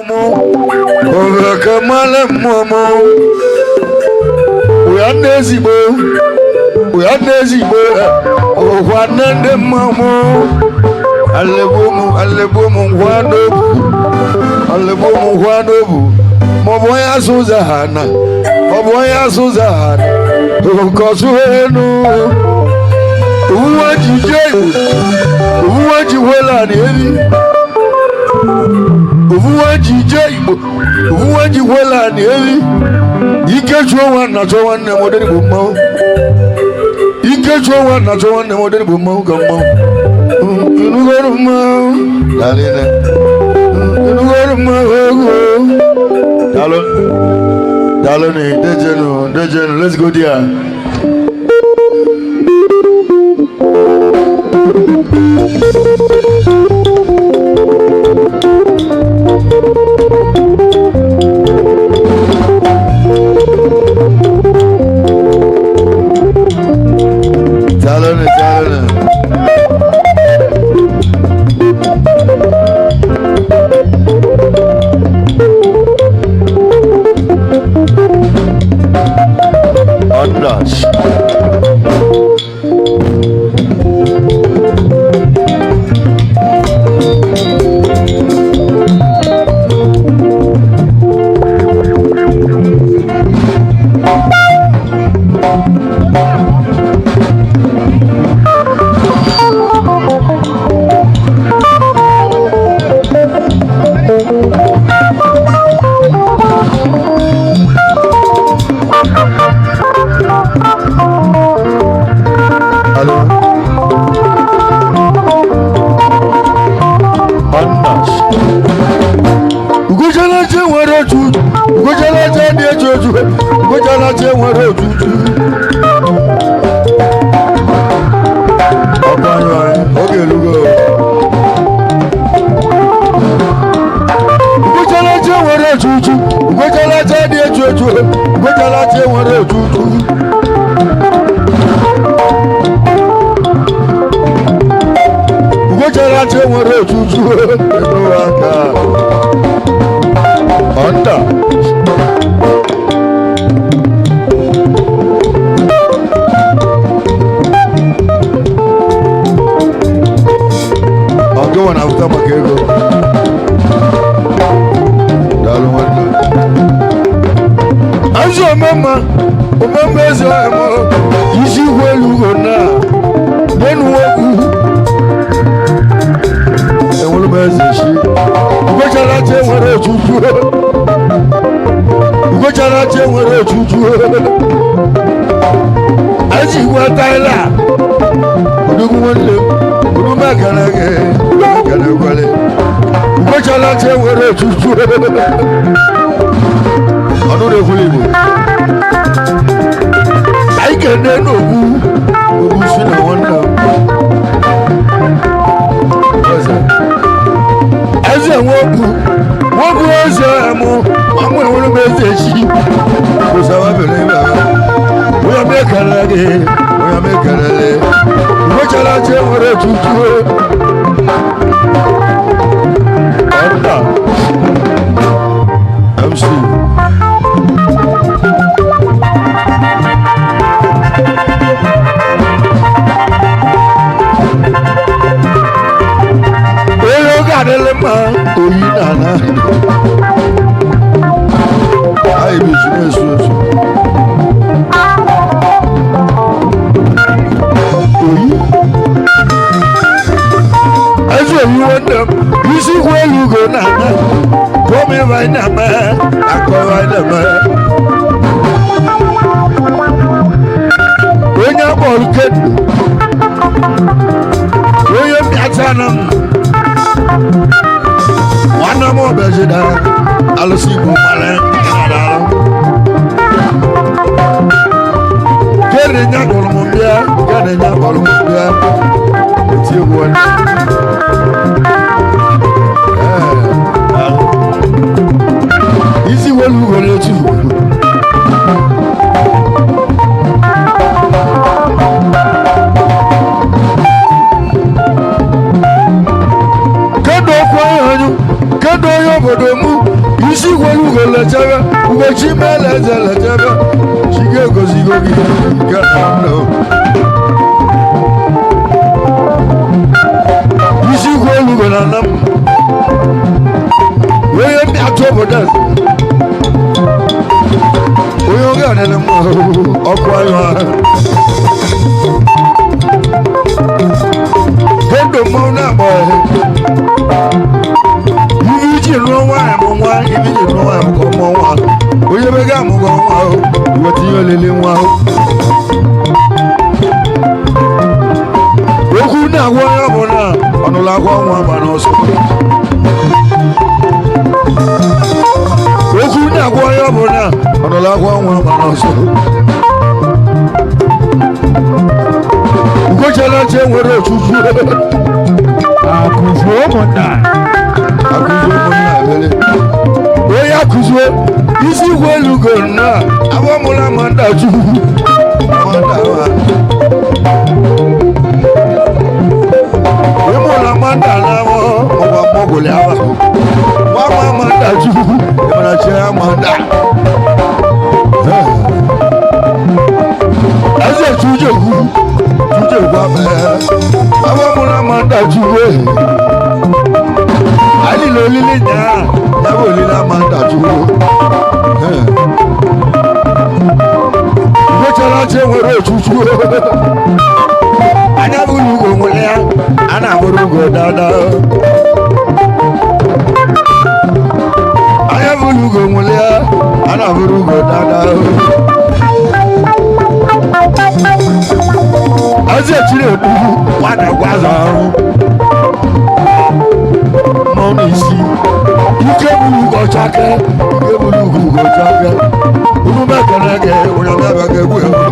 momo. Kamale momo. We are Nezibo. We are Nezibo. Oh, one and the momo. Alebomu, Wanobu. Alebomu, Wanobu. Moboya Suzahana. Moboya Suzahana. Kosuenu. Uwaji Jehu. Uwaji Welani. Uwaji Jehu. Uwaji Welani. Ikechwa na chwa na modern bumau. Ikechwa na chwa na modern bumau gamau. Inugoruma, Dalina. Inugoruma, Daloni, Dejano, let's go there. Daloni. Andash. Easy one who will let you. Kado yo bodomu olugo lechebe ugochi mele eze lechebe chige gozigo gị ganọ isi ikwu olugo na nam onye ndị atụ obodo eze onye oge anele mma ọkụ anyụ ahụ kendo mmanwụ na-agba ibi iji rụọ nwaanyị bụ nwa ibi iji rụọ nwaanyị bụ ka ọmụọ nwa onye bega amụgọ nwa ahụ weta ihe olele nwa ahụ okwu na-agwa onye ọbụla ọnụla agwa nwa gba n'ọsọ okwu na-agwa onye ọbụla ọnụla agwa nwa gba n'ọsọ ugochara che nwere ochuchu akụzuo ụmụnna ebele onye akụzuo isi igwe elugo na abamụla manda chukwu ịmụla manda na-awọ ọgba mọgụlị awa nwa manda chukwu ịmara che ya manda eze chujegwu abamụla manda chukwu alile olile nyaa yabụ olile amanda chukwu ugochara che nwere ochuchu anya bụrụ ugo nwere ya a na-abụrụ ugo dada anya bụrụ ugo nwere ya a na-abụrụ ugo dada azị echiri ekpu nwada gwaza ahụ n'isi ike bụrụ ugo chake ike bụrụ ugo chake unu mekere gị onye mebe gị egwu egwu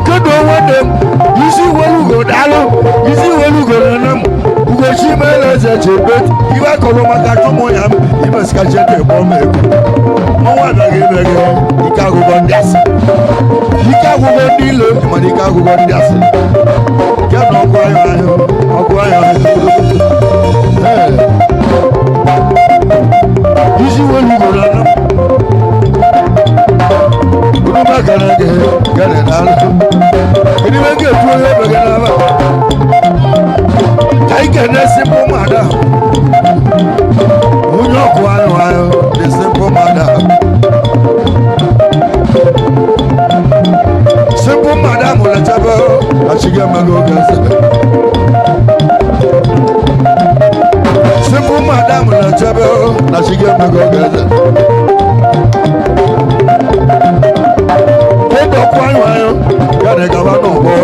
kedu nwanne m isi welu ugo daalụ isi welu ugo nene m ugochi meela eze chebe iwe kọrọ maka chụmụ ya m imesikache dị gbọm egwu ọnwa abịaghị ime gị ike agụgọ ndị asị ike agụgọ ndị ilo mana ike agụgọ ndị asị ya na ọkụ anya ahụ isi welu ugo nene m unu mekere gị gane daalụ kedu ibe ga-etu onye ebe gị n'aba ka ike na-esi mbụ mmadụ onye ọkụ anyụ na-esi mbụ mmadụ simple madam will tell achige mago ese simple madam will tell achige mago ese odo kwan wayo ya de gaba no bo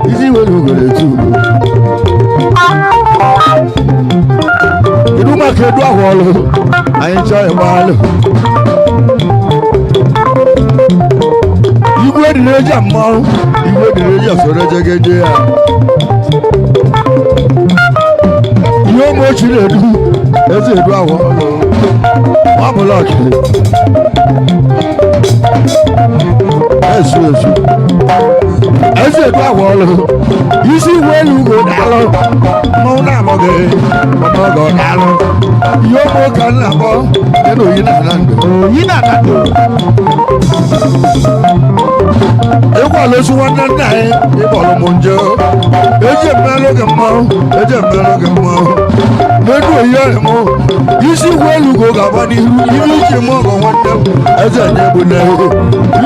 isi welu goro tugo idu maka edu ahụọlụ anyị chọọ ịgbalụ igwe dịrị eji mmanwụ igwe dịrị eji asọrọ ejegeje ya ihe ụmụ ochiri edu eze edu ahụọlụ wọ́n mú lọ́ọ̀kì ẹ̀sùn ẹ̀sùn ẹ̀sùn ètò àwọn ọlọ́ isi wẹ́lú kò dálọ́ mọ́ náà mọ́ gẹ̀ ọmọ ọgọ̀ dálọ́ yóò mú kan náà bọ́ nínú yìí náà náà dò. yìí náà náà dò. ekwa lóṣù wọn náà náà yẹ ìbọ̀lù mọ̀ njẹ́ ẹ̀jẹ̀ mẹ́lẹ́ kẹ̀ mọ́ ẹ̀jẹ̀ mẹ́lẹ́ kẹ̀ mọ́ lẹ́nu èyí ẹ̀ mọ́ isi wẹ́lú kò gàbọ̀ ní ibi ìṣe mọ́ ọkọ̀ wọn tẹ́ ẹ̀jẹ̀ ní ẹ̀bùn náà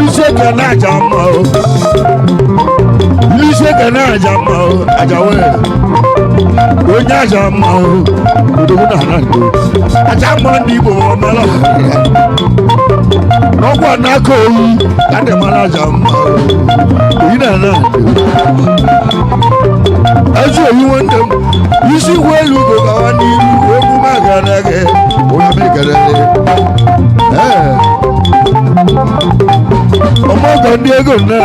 iṣẹ́ kẹ̀ náà jà mọ́ iṣẹ́ kẹ̀ náà jà mọ́ àjàwé onye àjà mọ́ òdòdó náà náà dò àjà mọ́ ní ibò wọn mẹ́lọ́ n'ọkwa n'aka oyi adị mara aja mma oyi na ana ezi oyi nwanne m isi ụgbọ elu ugo gawa n'ihu emume agara gị onye megarere ọmọgọ ndị ego nna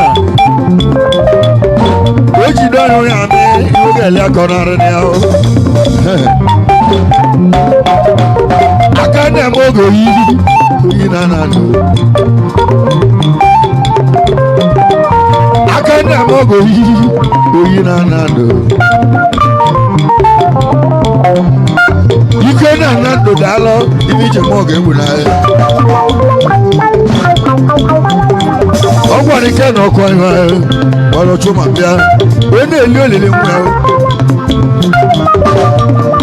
o jide ọrụ ya mee ihe oge ele akọrọrị na ya aka na-eme oge oyi oyi na anadụ aka na-eme oge oyi na anadụ ike na anadụ daalụ ibe ije m oge egbu n'ahịa ọ gwara ike na ọkụ ihe gbara chụma bịa wee na-eli olili nwa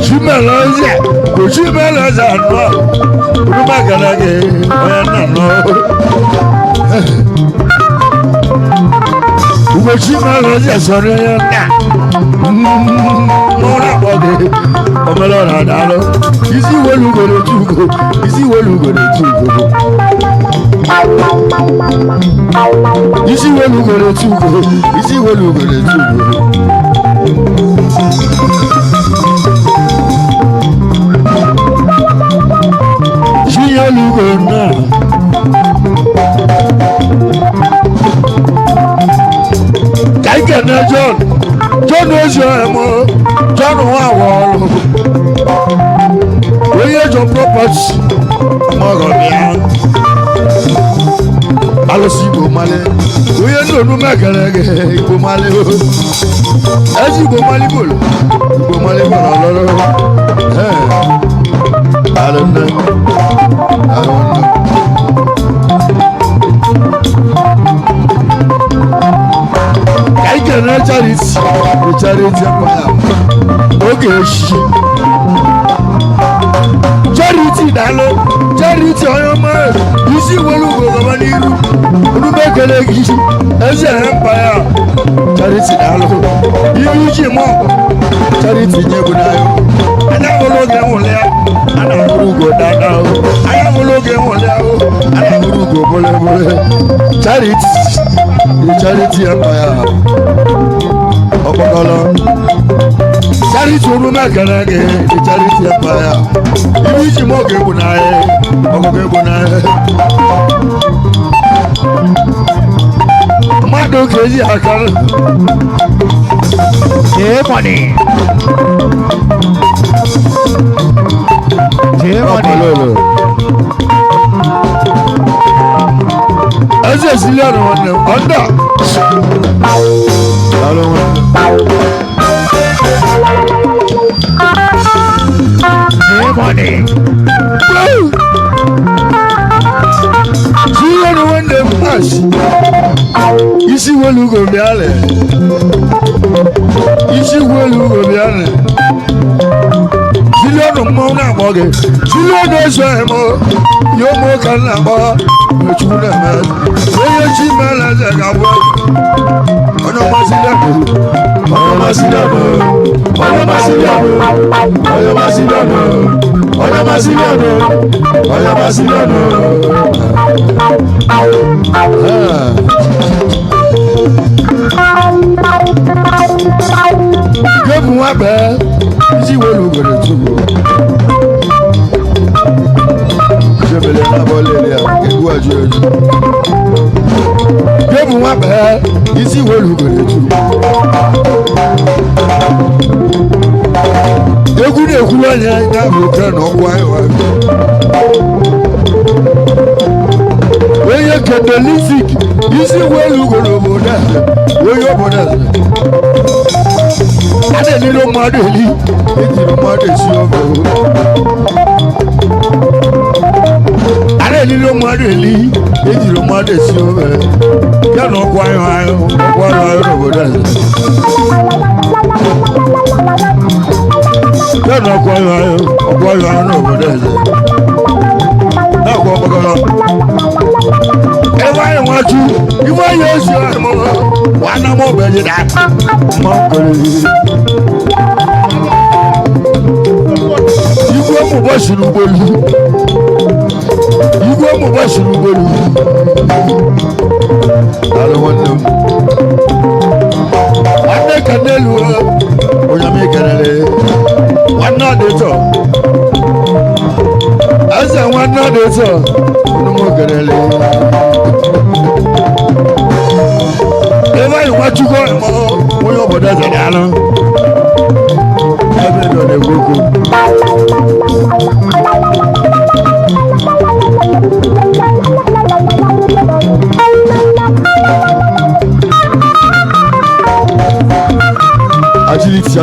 chimelaze kò chimelaze àná olùmọ̀gàdàgẹ̀ ọ̀yà nànà kò chimelaze sọ̀rọ̀ yẹn nà mọ́ra bọ̀dẹ̀ ọmọlọ́ra dàlọ́ isi wọlúgọ̀dẹ̀ tùgò isi wọlúgọ̀dẹ̀ tùgò isi wọlúgọ̀dẹ̀ tùgò isi wọlúgọ̀dẹ̀ tùgò. Lugo na Kaike na John ozo emo John wa wolo Oye John property Moro bia Alosi Igbo male Oye nonu megerege Igbo male o Ezi Igbo male bolo Igbo male bolo lolo I don't know. I can charity empire. Okay, charity, Dalo, charity on your mind. You see, what you go over here, you make a leg as an empire. Charity, Dalo, you use your mom. Charity, Nebunayo. And I will look at one there. And I will go down. I will look at one there. And I will go bole. Charity empire. Opakala. Charity Urumakanage. Charity empire. You wish you more Gebunae. Ogogebunae. Mado crazy akal. Money. As a Silian one, under money. Silian one, the pass. You see, when you go down there, you see, when you go down there. Silian mọ náà mọ gẹ Silian ẹsọ ẹ mọ yóò mọ kan náà mọ ojú náà mẹ oyè tí mẹlẹ ẹsẹ ká bọ ọ̀nà masiliamu ọ̀nà masiliamu ọ̀nà masiliamu ọ̀nà masiliamu ọ̀nà masiliamu ọ̀nà masiliamu. Gébù wọn bẹ́ẹ̀ isi wọlé gbèrè túbọ̀. Sẹ́bẹ̀lẹ̀ náà bọ́ lélẹ̀ àgbẹ̀gbọ́ àjọ ẹ̀jú. Gébù wọn bẹ́ẹ̀ isi wọlé gbèrè túbọ̀. Egwu kulanya na mukano kwa Oye Catholic, isi welu goloboda, oyo boda. Ade lilo madeli, etiro madesi obo. Ade lilo madeli, etiro madesi obo. Ya no kwayo ayo boda. Ya no kwayo ayo boda. Na kwa boda. Ewa waju, iwa yesu amo, wana mo beje da. Igwe mo bashuru bolu. Ala wonnem. Ande kanelu, onyame kanele. Wana de to. Asa wana de to. Onumo kanele. Ewa iwaju ko mo, oyo boda zadalo. Ebe do de gogo. Agility.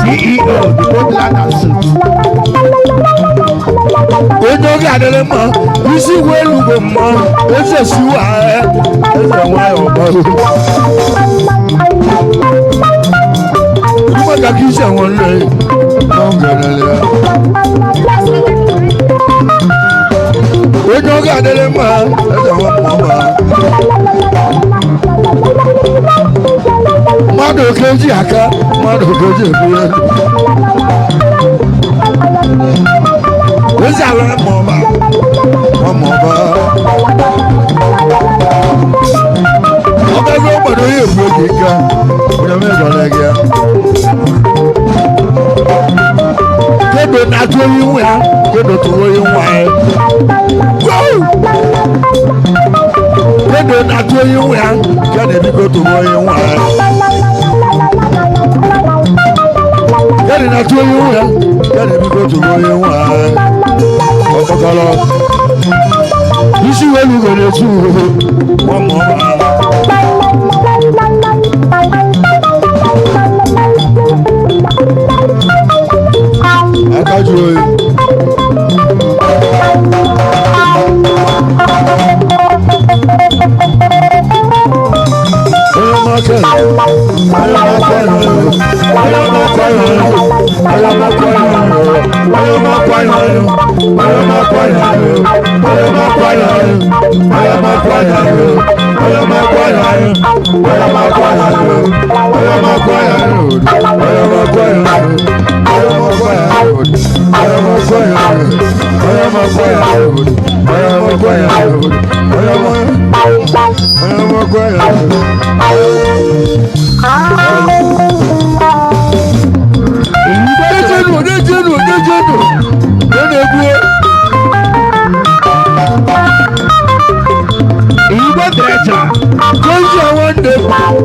CEO, the popular dance. Ojogi adelema, isi welu go mo, ese siwa ese wa obo. Kuma ka ki se won le, no ngelele. Ojogi adelema, ese wa mo ba. Mado keji aka, mado keji ebuye. Where's our mama? Mama. Okay, nobody here breaking car. We are not gonna get. Get not to you well. Get to where you want. Get not to you well. Get to go to where you want. Get not to you well. Get to go to where you want. Ọ̀pọ̀lọpọ̀ isi wẹ́lú gòdè tú wọ́n mọ̀ ọ́. Akájú oye.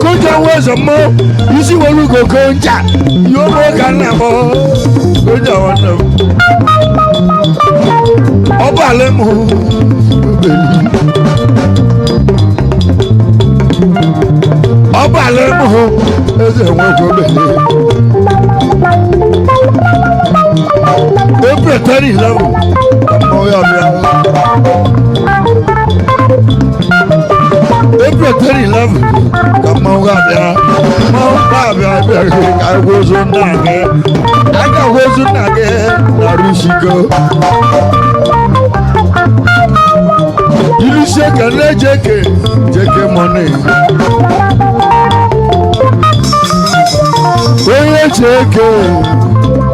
Konja was a mo. You see what we go konja. You work on a mo. Konja one of. Obalemo. Obalemo. As a work of it. Pretty level. Pretty level. Come on, I was on that. I was on that. Narishiko. You say, can I take money? When you take it,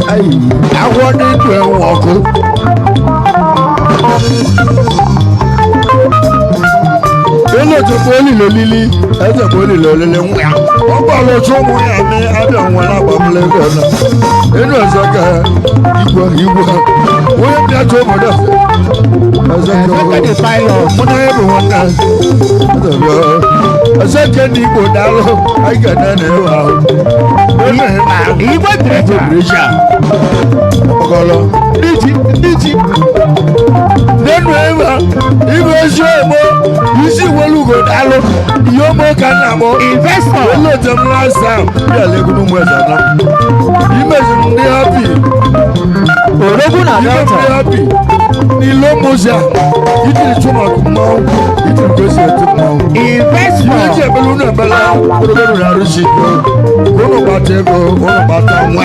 I wanted to walk. Elo to poli lo lili, ete poli lo lele nwa. Opa lo so mo ya mi abe won la ba mle ko na. Enu asaka igbo. Wo ye bi ato mo do. Asaka the pilot. Mo na ebe won na. Asaka ni igbo dalo, ai ga na na wa. Igbo treasure. Okolo. Diji. Nenu eba, igbo so mo. You see what you go dalo, you mo kana mo investor. We lo dem last time. Ya le gunu mo sana. Imagine they happy. Orogun na delta. Happy. Ni lo mo ja. Iti chuma kumo. Iti go se tumo. Investor. You je belu na bala. Orogun na rushi. Kono batego, kono batamwa.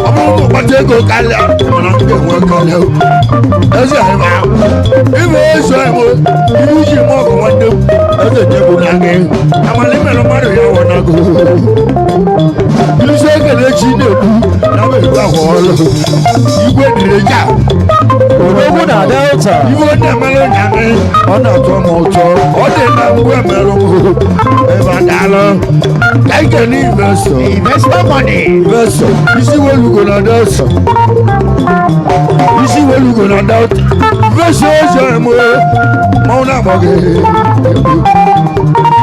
Omo batego kala. Mona ke wo kala. Eze ba. Ibo so mo. Ibu mo ko wande ate jebu nange amale melo maro ya wona go ilu se kele chi de ku na we gba ho lo igwe direja orogun na delta iwo de melo nange ona to mo to o de na ngwe melo mo e ba dalo like an investor money investor isi wo lu go na delta isi wo lu go na delta investor mo Mona Moge.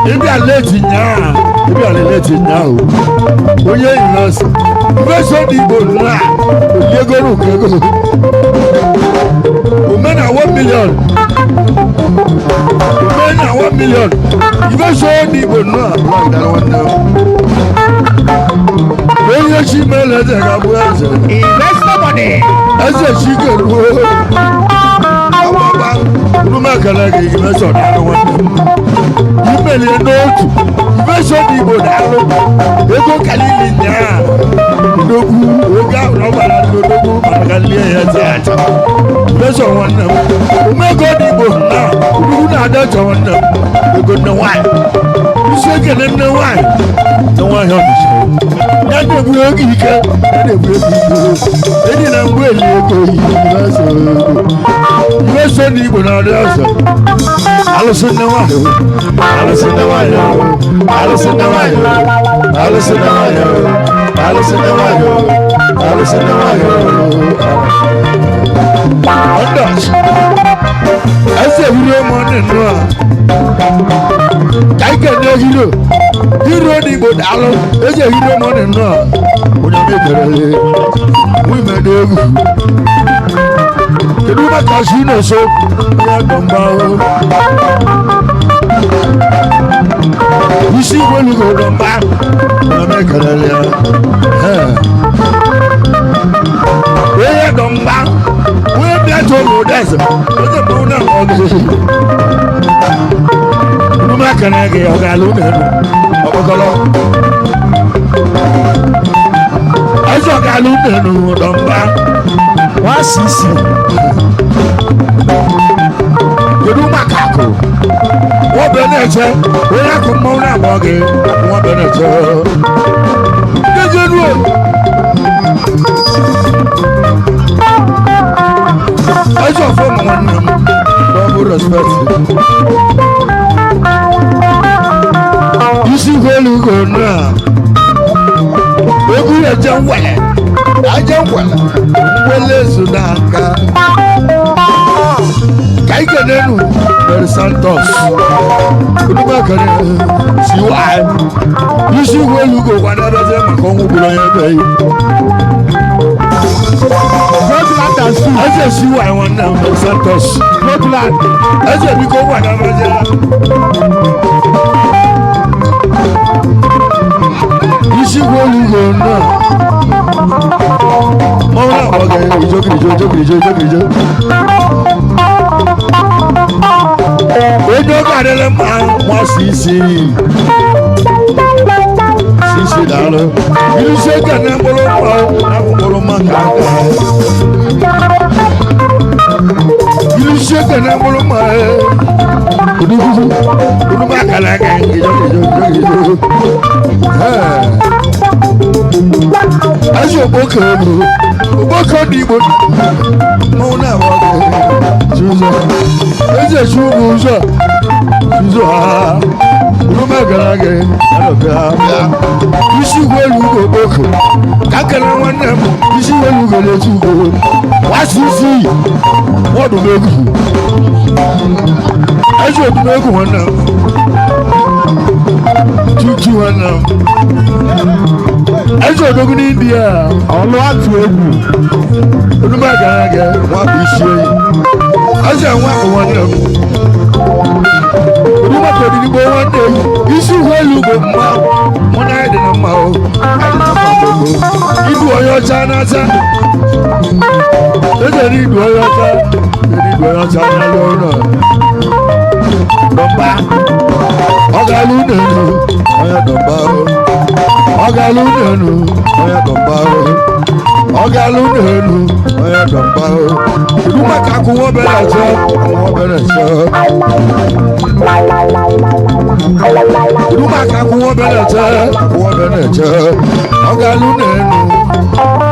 Ibi aleti nya o. Oye inas. Ibe so di bo na. Oyego ru kego. O mena 1 million. Ibe so di bo na. Like that one now. Oye chi mele de ga bu eze. Investor money. Eze chi ke ru. Ruma kalagi imeso dalo wanda. Imeli enotu. Imeso di bo dalo. Ego kalili nya. Dogu. Oga unawala dogu. Managali ya zata. Imeso wanda. Umego di bo na. Uruna adata wanda. Ego na wai. Iseke na wai. Na wai honisho. Nade buyogi ike. Edi na mbweli ego yi. Imeso di bo na adasa. Alison na wai. Ondas. Ese video money no. Kaike no hero. Hero di bo dalo. Ese video money no. Onya me terele. We me degu. Kedu ma casino so. Ya domba o. You see when you go domba. Onya me terele. We domba. We be to go dance. Oje bo na oge. Numa kanage oga lu ne. Obokolo. Aso ga lu ne no domba. Wa sisi. Kedu makako. Wo be na che. We ya ko mo na oge. Wo be na che. Dejeru. Aso from one double respect. You see where you go now. We go to jump well. I jump well. Well, Sudaka. Kaikanenu, Del Santos. See why? You see where you go, whatever them come with. I just see why I want now, Del Santos. Scotland. I just go whatever them. You see where you go now. Oh, okay, joke. Ojo kadele man wa sisi dalo ilu se kana bolo pa na bolo manga ilu se kana bolo ma odu ma kala ka ijo aso boko di bo mo na wa juzo eze juzo ha Roma garage alobia isi welu go boko kakana wana isi welu go le tugo wasisi wodu megu ajo du megu wana tutu wana ajo dogu ni India olo atu egu Roma garage wa bisi ajo wa ko wana Ruma to di go one day. Isi welu go ma. Mona ide na ma o. Idu oyo chana cha. Ede ni idu oyo cha. Na lo na. Domba. Ogalu nenu. Oya domba o. Ogalu nenu. Oya domba o. Ogalu nenu. Oya domba o. Ruma ka ku wo bele cho. Wo bele cho. Ruma ka ku wo bele cho. Ogalu nenu.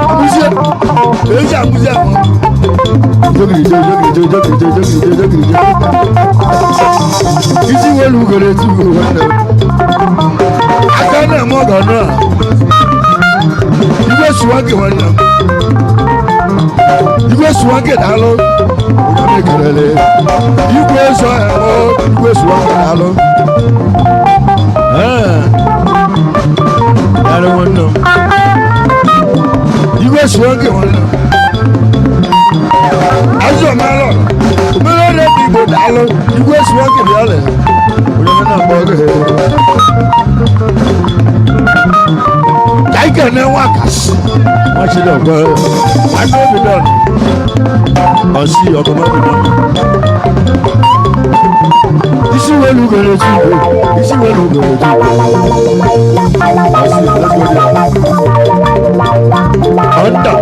Abuja. Abuja mo. Jogi. Isi welu gele tu go wanda. Akana mo gana. Ibe suwage wanda. Ibe suwage dalo. Ame kerele. Ibe suwage dalo. Dalo wanda. Ibe suwage wanda. Azo malo. Melo re dibo dalo. Ibe suwage dalo. Ame na boge. Kaika na wakas. Watch it up, girl. I know be done. I'll see you come on. This is where you go to. This is where you go to. I'll see. Let's go there. Under.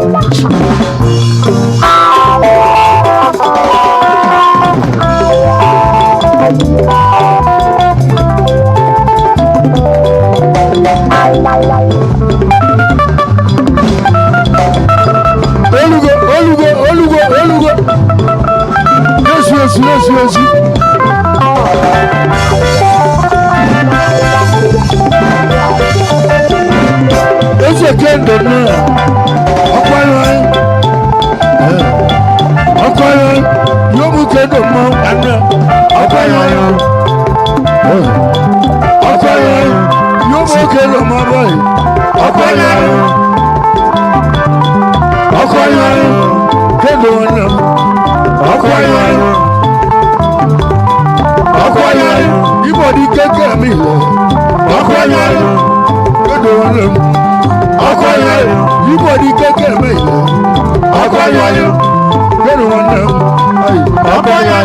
Olugo. Yes. Ese kendo na. Ọkọyọ. Yomu kendo mo ana. Ọkọyọ. Yomu kendo mo boy. Ọkọyọ. Kendo na. Ọkọyọ. Ibodi keke mi lo. Ọkọyọ. Kendo na. Ọkọyọ. Ibodi keke mi lo. Ọkọyọ. Kendo na. Ọkọyọ.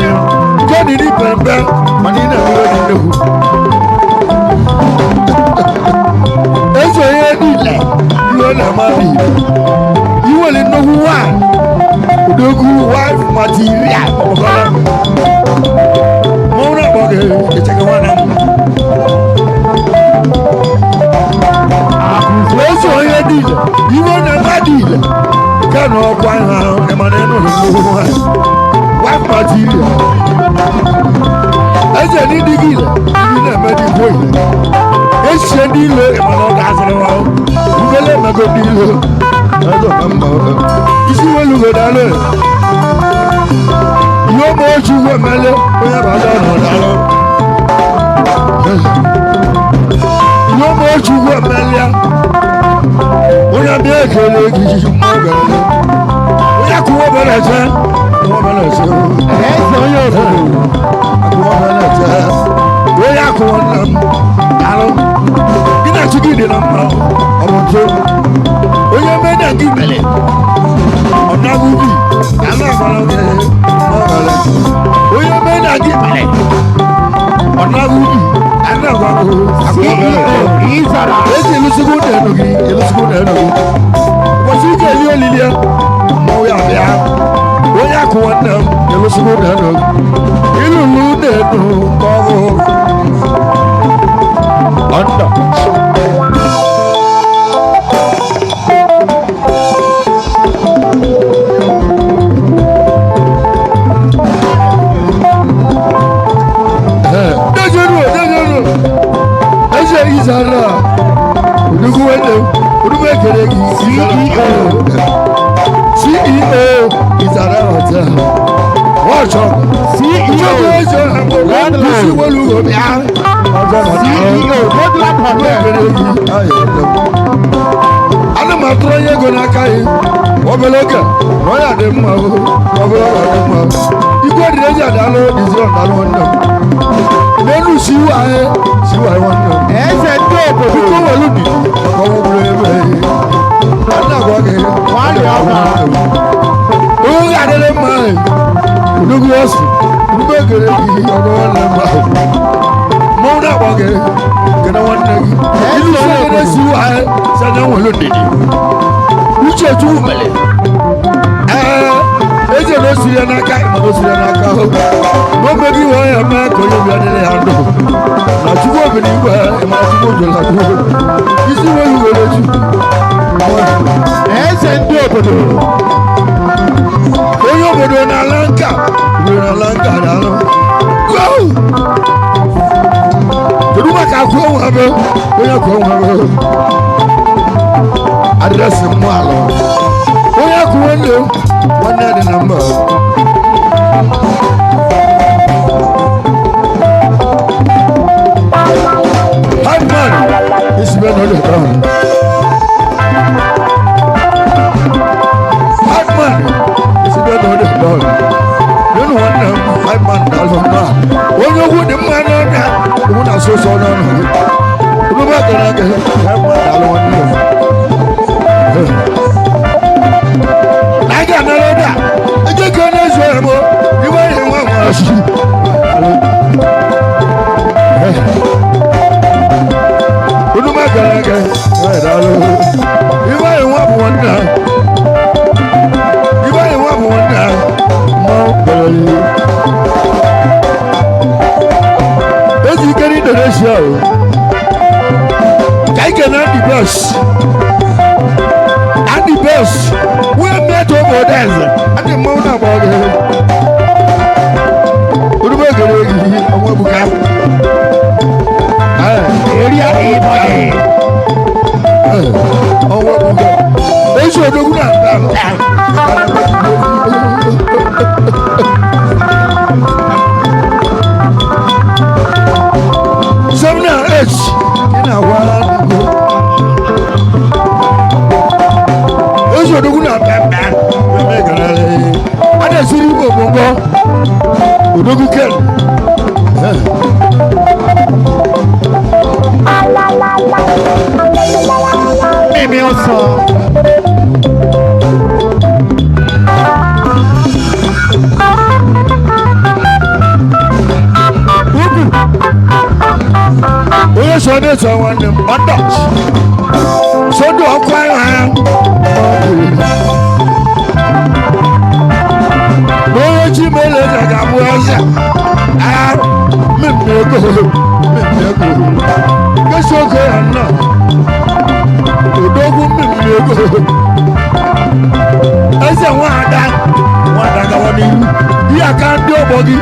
Kendo ni pembe. Mani na mi lo ni lehu. Eso ye ni le. Yo na ma bi. Iwo le no wa. Odogu wife material. Okola. Mo na boge. Echeke wana. Eso ye ni le. Iwo na ma di le. Kano kwa ha e ma na no wa. ndị dị gị ile ndị na-eme dị gwo ile echie ndị ilo ịmana ọ ga-azịrị nwa ubele emego ndị ilo ọdọ na mma isi welugo dalụ ihe ụmụ ochi ugwu emele onye bada nọ dalụ ihe ụmụ ochi ugwu emele ya onye bịa ekele gị jiji mmụọ gara onye kụwa obere eche eze onye obodo akụwa obere eche onye akụwa nna m alụ gị na-achị gị dị na mma ọ bụ ntụ onye mmeda gị mere ọ naghị ubi ka a na-agbara gị n'ọbara onye mmeda gị mere ọ naghị ubi ka a na-agbara gị ezi elusigbo na-enu gị ụbọchị ike eli olili ya mmanwụ ya bịa onye akụwa nna m elusigbo na-enu ilulu na-enu mmanwụ ọndọ Izara Uduguwende Udumekeregi CEO Izara Hotel Watch out CEO Landlord Walugo CEO Woodland Hotel Ana matroye gona kai Obeloke Roya de mma Obeloke de mma Igwe direja dalo dizon dalo wonno Nenu siwa wonno ese dobo ko wolu di ko wo ebe ana go ge wa ni aba o ga de le mai udugu osu ube gere gi odo na ma mo na go ge gena wonne gi ilu se de siwa se na wolu di uche tu mele eje no sire na ka mo sire na ka ho mo be gi wo ya ma ko yo bi adele ando na tuwo bi ni gba e ma tuwo jo la ko isi wo yu wele ju ese ndi obodo oyo obodo na lanka na lo go todu ma ka ko wa be oyo ko wa be address mo alo oyo ko wonde one the number Hypeman is been on the ground. Hypeman is been on the ground. You know what Hypeman does on that. When you would demand on that, you would not so on it. You know what Hypeman I got another. I just can't answer more. You want him one more. So this one them Dutch. So do I cry no chimele ga buaza. Me go. Get so go na. Odogu me go. Ese wa da ga woni. Iya kan do bogi.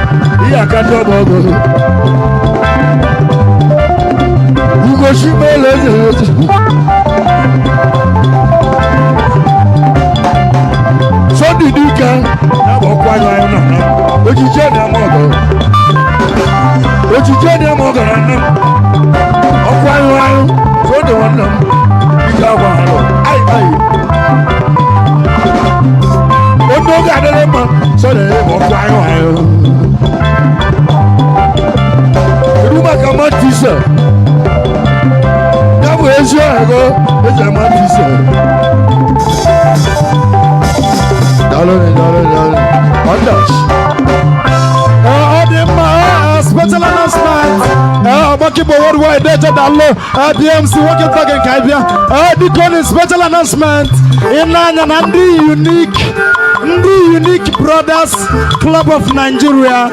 ugochi mele eze Sunday dike na bọkwanyụ anyị na ojije na mọgọ ojije na mọgọ na nne ọkwanyụ anyị Sunday nwanne m ike agwa halọ ayi onye oge adịrị mma Sunday ọkwanyụ anyị kedu maka matise ya bụ ezi ọhụrụ eji matise special announcement. Bakibo worldwide data download. DMC working back in Kaibia. The special announcement. Inanya Nandi Unique Brothers Club of Nigeria.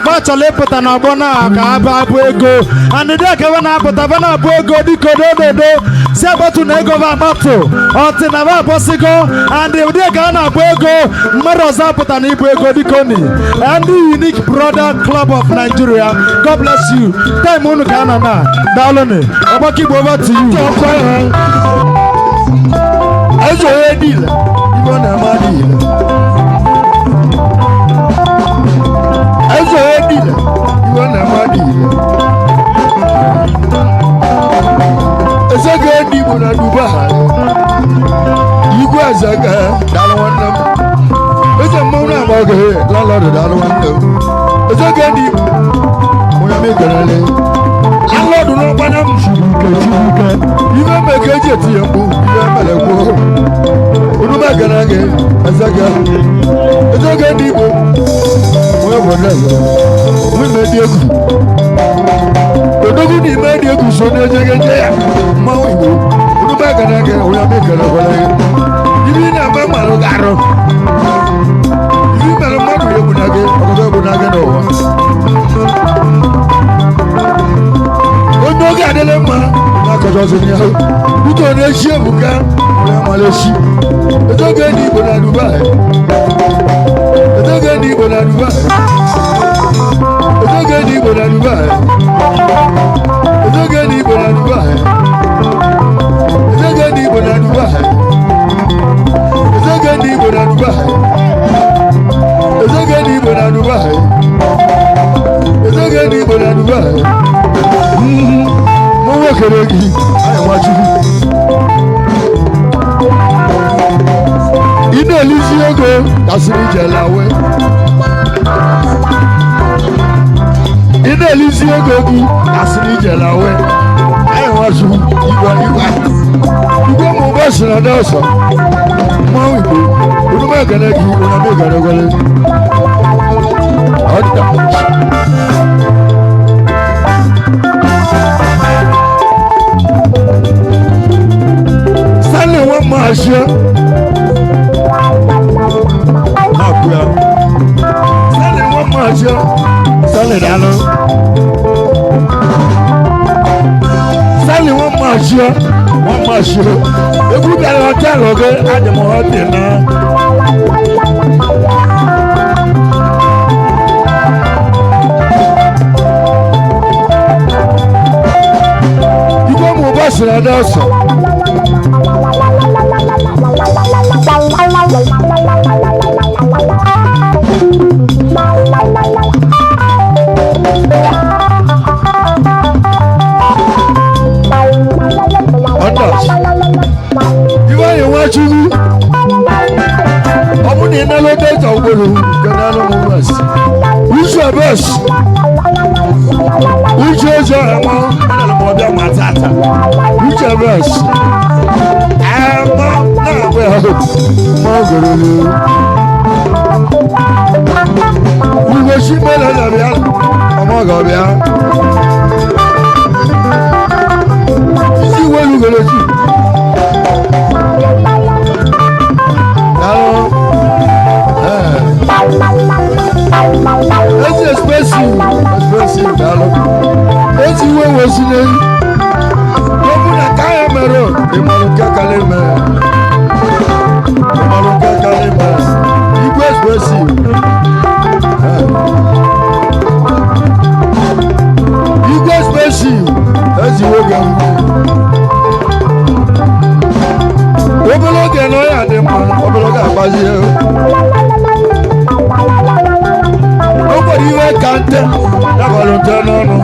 Virtually put an abona Kababuego. And the deck of an apotavana Bogo di Kododo. Sabatu Nego Vamato. Otinava Posigo. And the Degana Bogo. Marozapotani Bogo di Koni. And the Unique Brother Club of Nigeria. God bless you. Time on Canada. Dalone. Bakibo over to you. As you heard, even a money. As you heard, even a money. As I get deep on a Dubai, you go as a guy, Dalone. It's a mona about here, Lala, Dalone. As I get deep, when I make a lay. Allah do not want them to even make a jet here. You make an again as a girl. It's a good people. We made you. The dog in made you so there's a good day. Maui, you make an again. We are making a way. You mean a mamma of Garo? You met a mother of Bunagano. Onoge adelema na kojozo ni aho uto na ehie buka na maleshi etoge ni Igbo na Dubai etoge ni Igbo na Dubai etoge ni Igbo na Dubai etoge ni Igbo na Dubai etoge ni Igbo na Dubai etoge ni Igbo na Dubai etoge ni Igbo na Dubai etoge ni Igbo na Dubai mo wo kere gi ayi waju ina elisi ego kasiri jelawe ina elisi ego gi kasiri jelawe ayi waju igwa mo ba sina da so mo igbo unu ma gana gi una me gana gole oda one marshal. Selling one marshal. Selling Dano. Selling one marshal. One marshal. If we got a hotel, okay, I am a hotel now. You go move us to the house. Which are best? Which is your matata? Which are best? I'm not well. We will see better than we are. Oh my God, yeah. See what you're gonna see. It's expensive, darling. It's you was in it. Open a camera, the Maluka Kalema. The Maluka Kalema. It was expensive. It was expensive. As you were going. dábàlù tẹ nọ́nù.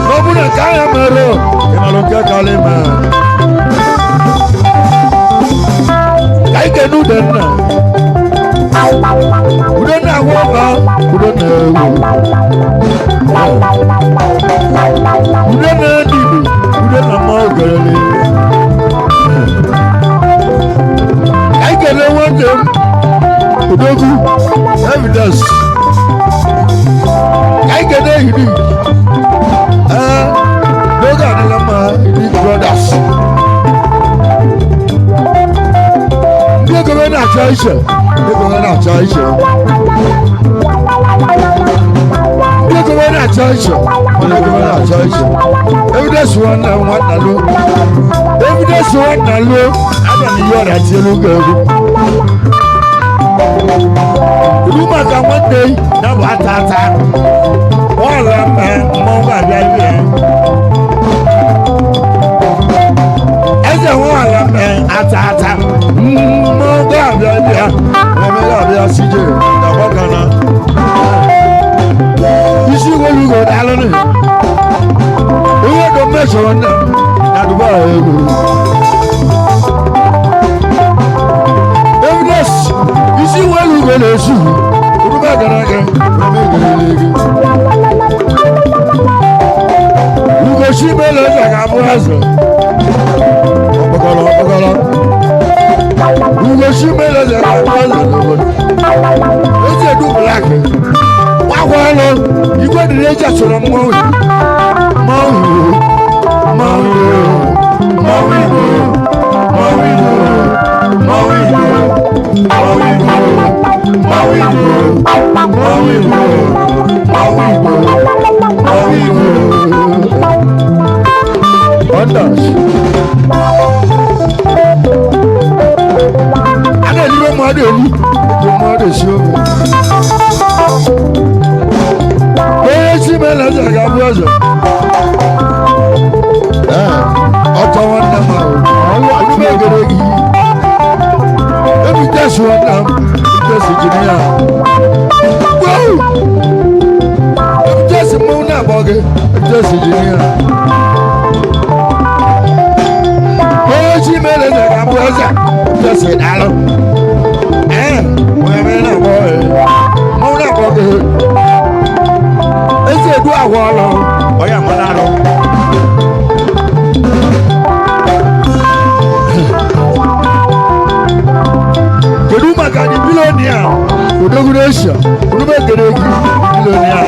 lọ́múnà káyà mẹ́rọ ìmọ̀lù kẹ́kọ̀ọ́ mẹ́. káyìkẹ́ nù dẹ́nà. udo na wọ́pá udo na ewu. udo na dìbò udo na mọ́ ògèrè. káyìkẹ́ lé wọ́n dé odogu evidence. káyìkẹ́ lé ìdí. Doga ni lama ìdí brothers. Ndị ekebe na-achọ iche. Ndị ekebe na-achọ iche. Ndị ekebe na-achọ iche. Ndị ekebe na-achọ iche. Evidence wọn na wọn na lo. Evidence wọn na lo. Ada ni yọrọ ati elu ga-egwu. Ibu maka nwanne na bụ ata ata. Wọ́n lọ mmọnwụ abịa bịa. Eze wọn lọ ata ata. Mmọnwụ abịa bịa. Mmọnwụ abịa sije na gbọkana. Isi wolugo dalụ nị. Onye do mmesoro nna na Dubai ego. Evidence isi wolugo na-esu. Dubai gara aga. Mmọnwụ gara ego. Ugochi mele eze ga-abụ eze. Ọkpọkọrọ. Ugochi mele eze ga-abụ eze n'obodo. Ezi edu blaki. Wakwalụ igwe dịrị eji asọrọ mmọnwụ. Wonders. Ada eliwe mmadụ eli, eji mmadụ esi ofe. Onye si mele eze ga-abụ eze. Ọtọ nwanne m ahụ. Ọlụme egere gị. Ebitesi nwanne m, ebitesi jiri ya. Ebitesi mmanwụ na-abọ gị, ebitesi jiri ya. Oji mele eze ga-abụ eze. Ebitesi dalụ. Onye mere na-abọ mmanwụ na-abọ gị. Eze edu ahụ ọlụ, onye amala alụ. Kedu maka di bilonia odogwu Asia odogwu egere gị bilonia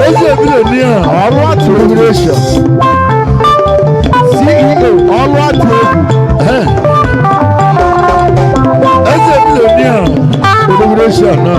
eze bilonia ọrụ atụ odogwu Asia CEO ọrụ atụ egwu eze bilonia odogwu Asia na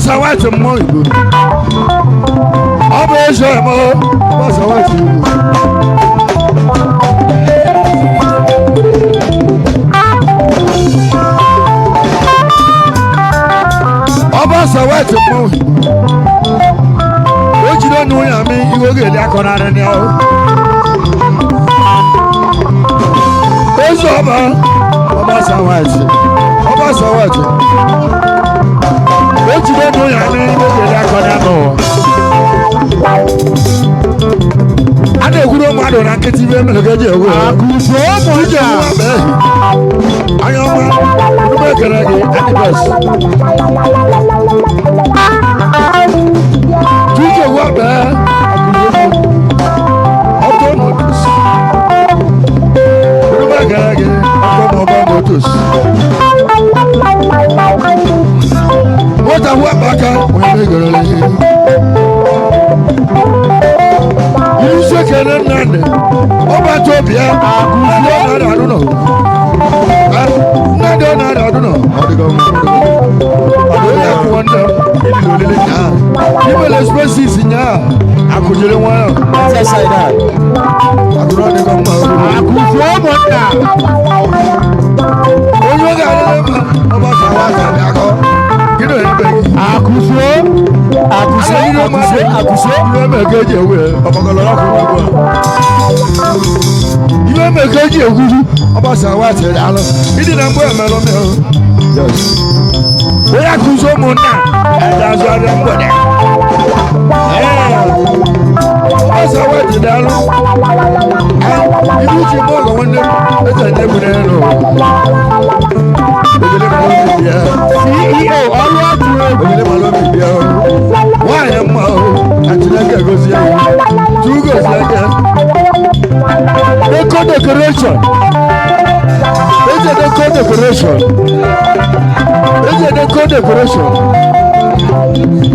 Sawati mọ Igbo ọ bụ eze mọ ọba Sawati Igbo ọba Sawati mọ o jiri ọnụ ya mi iwe ga-ede akọrọ arị ya o eze ọba Sawati ejide n'ụlọ anyị oge ya akọ ya n'ụwa Ada egwuru mmadụ na nkịtị ibe mere ka eji egwu Akụso ije nwa mee anya ọma ebe ekere gị adịbes ije nwa mee ọtọ motos ebe ekere gị ọtọ motos nwata nwa aka onye megoro gị Yusuf kene nande, ọba tóbi ẹ, nade ọ̀nà àdúnà, nade ọ̀nà àdúnà, ọdún yẹ kí wọ́n dẹ̀ ìdílé olílé nyà, ìbẹ̀lẹ̀ expresses nyà, àkùjẹrẹ wọn yà. Ṣé ṣáìdá? Àdúrà ni kò mọ̀ ọ́. Àkùsọ ọmọ nà. Oyún ọ̀gá àdúrà mọ̀, ọba sàwọn àgbàdo akọ, kí ló yẹ bẹ́ẹ̀ yìí? Àkùsọ. Àkùsọ. Àkùsọ. Ìwé mẹ̀kẹ́jì ẹ̀wé ọmọkọlọ ọlọ́kùnrin ọgbọ́n. Ìwé mẹ̀kẹ́jì ẹ̀wúrú ọba sàwọn àtẹ̀rẹ̀ alọ́. Ìdí náà ń bọ́ ẹ̀mẹ́ lọ́mọ ẹ̀ o. Bóyá kùsọ mu náà ẹ̀dá aṣọ adé ń bọ̀ dẹ̀. Ọba sàwọn àtẹ̀rẹ̀ alọ́. Ibi tí bọ́ọ̀lù wọn dé ẹ̀jẹ̀ ní ẹ̀kúnrẹ́ ẹ̀ lọ. Ebile ma ló mi bia. CEO ọlọ́dún. Ebile ma ló mi bia o. Wáyé ma o. Àtìlẹ́kẹ̀ gosi ẹ̀. Tú gosi ẹ̀kẹ́. Deco decoration. Eje deco decoration. Eje deco decoration.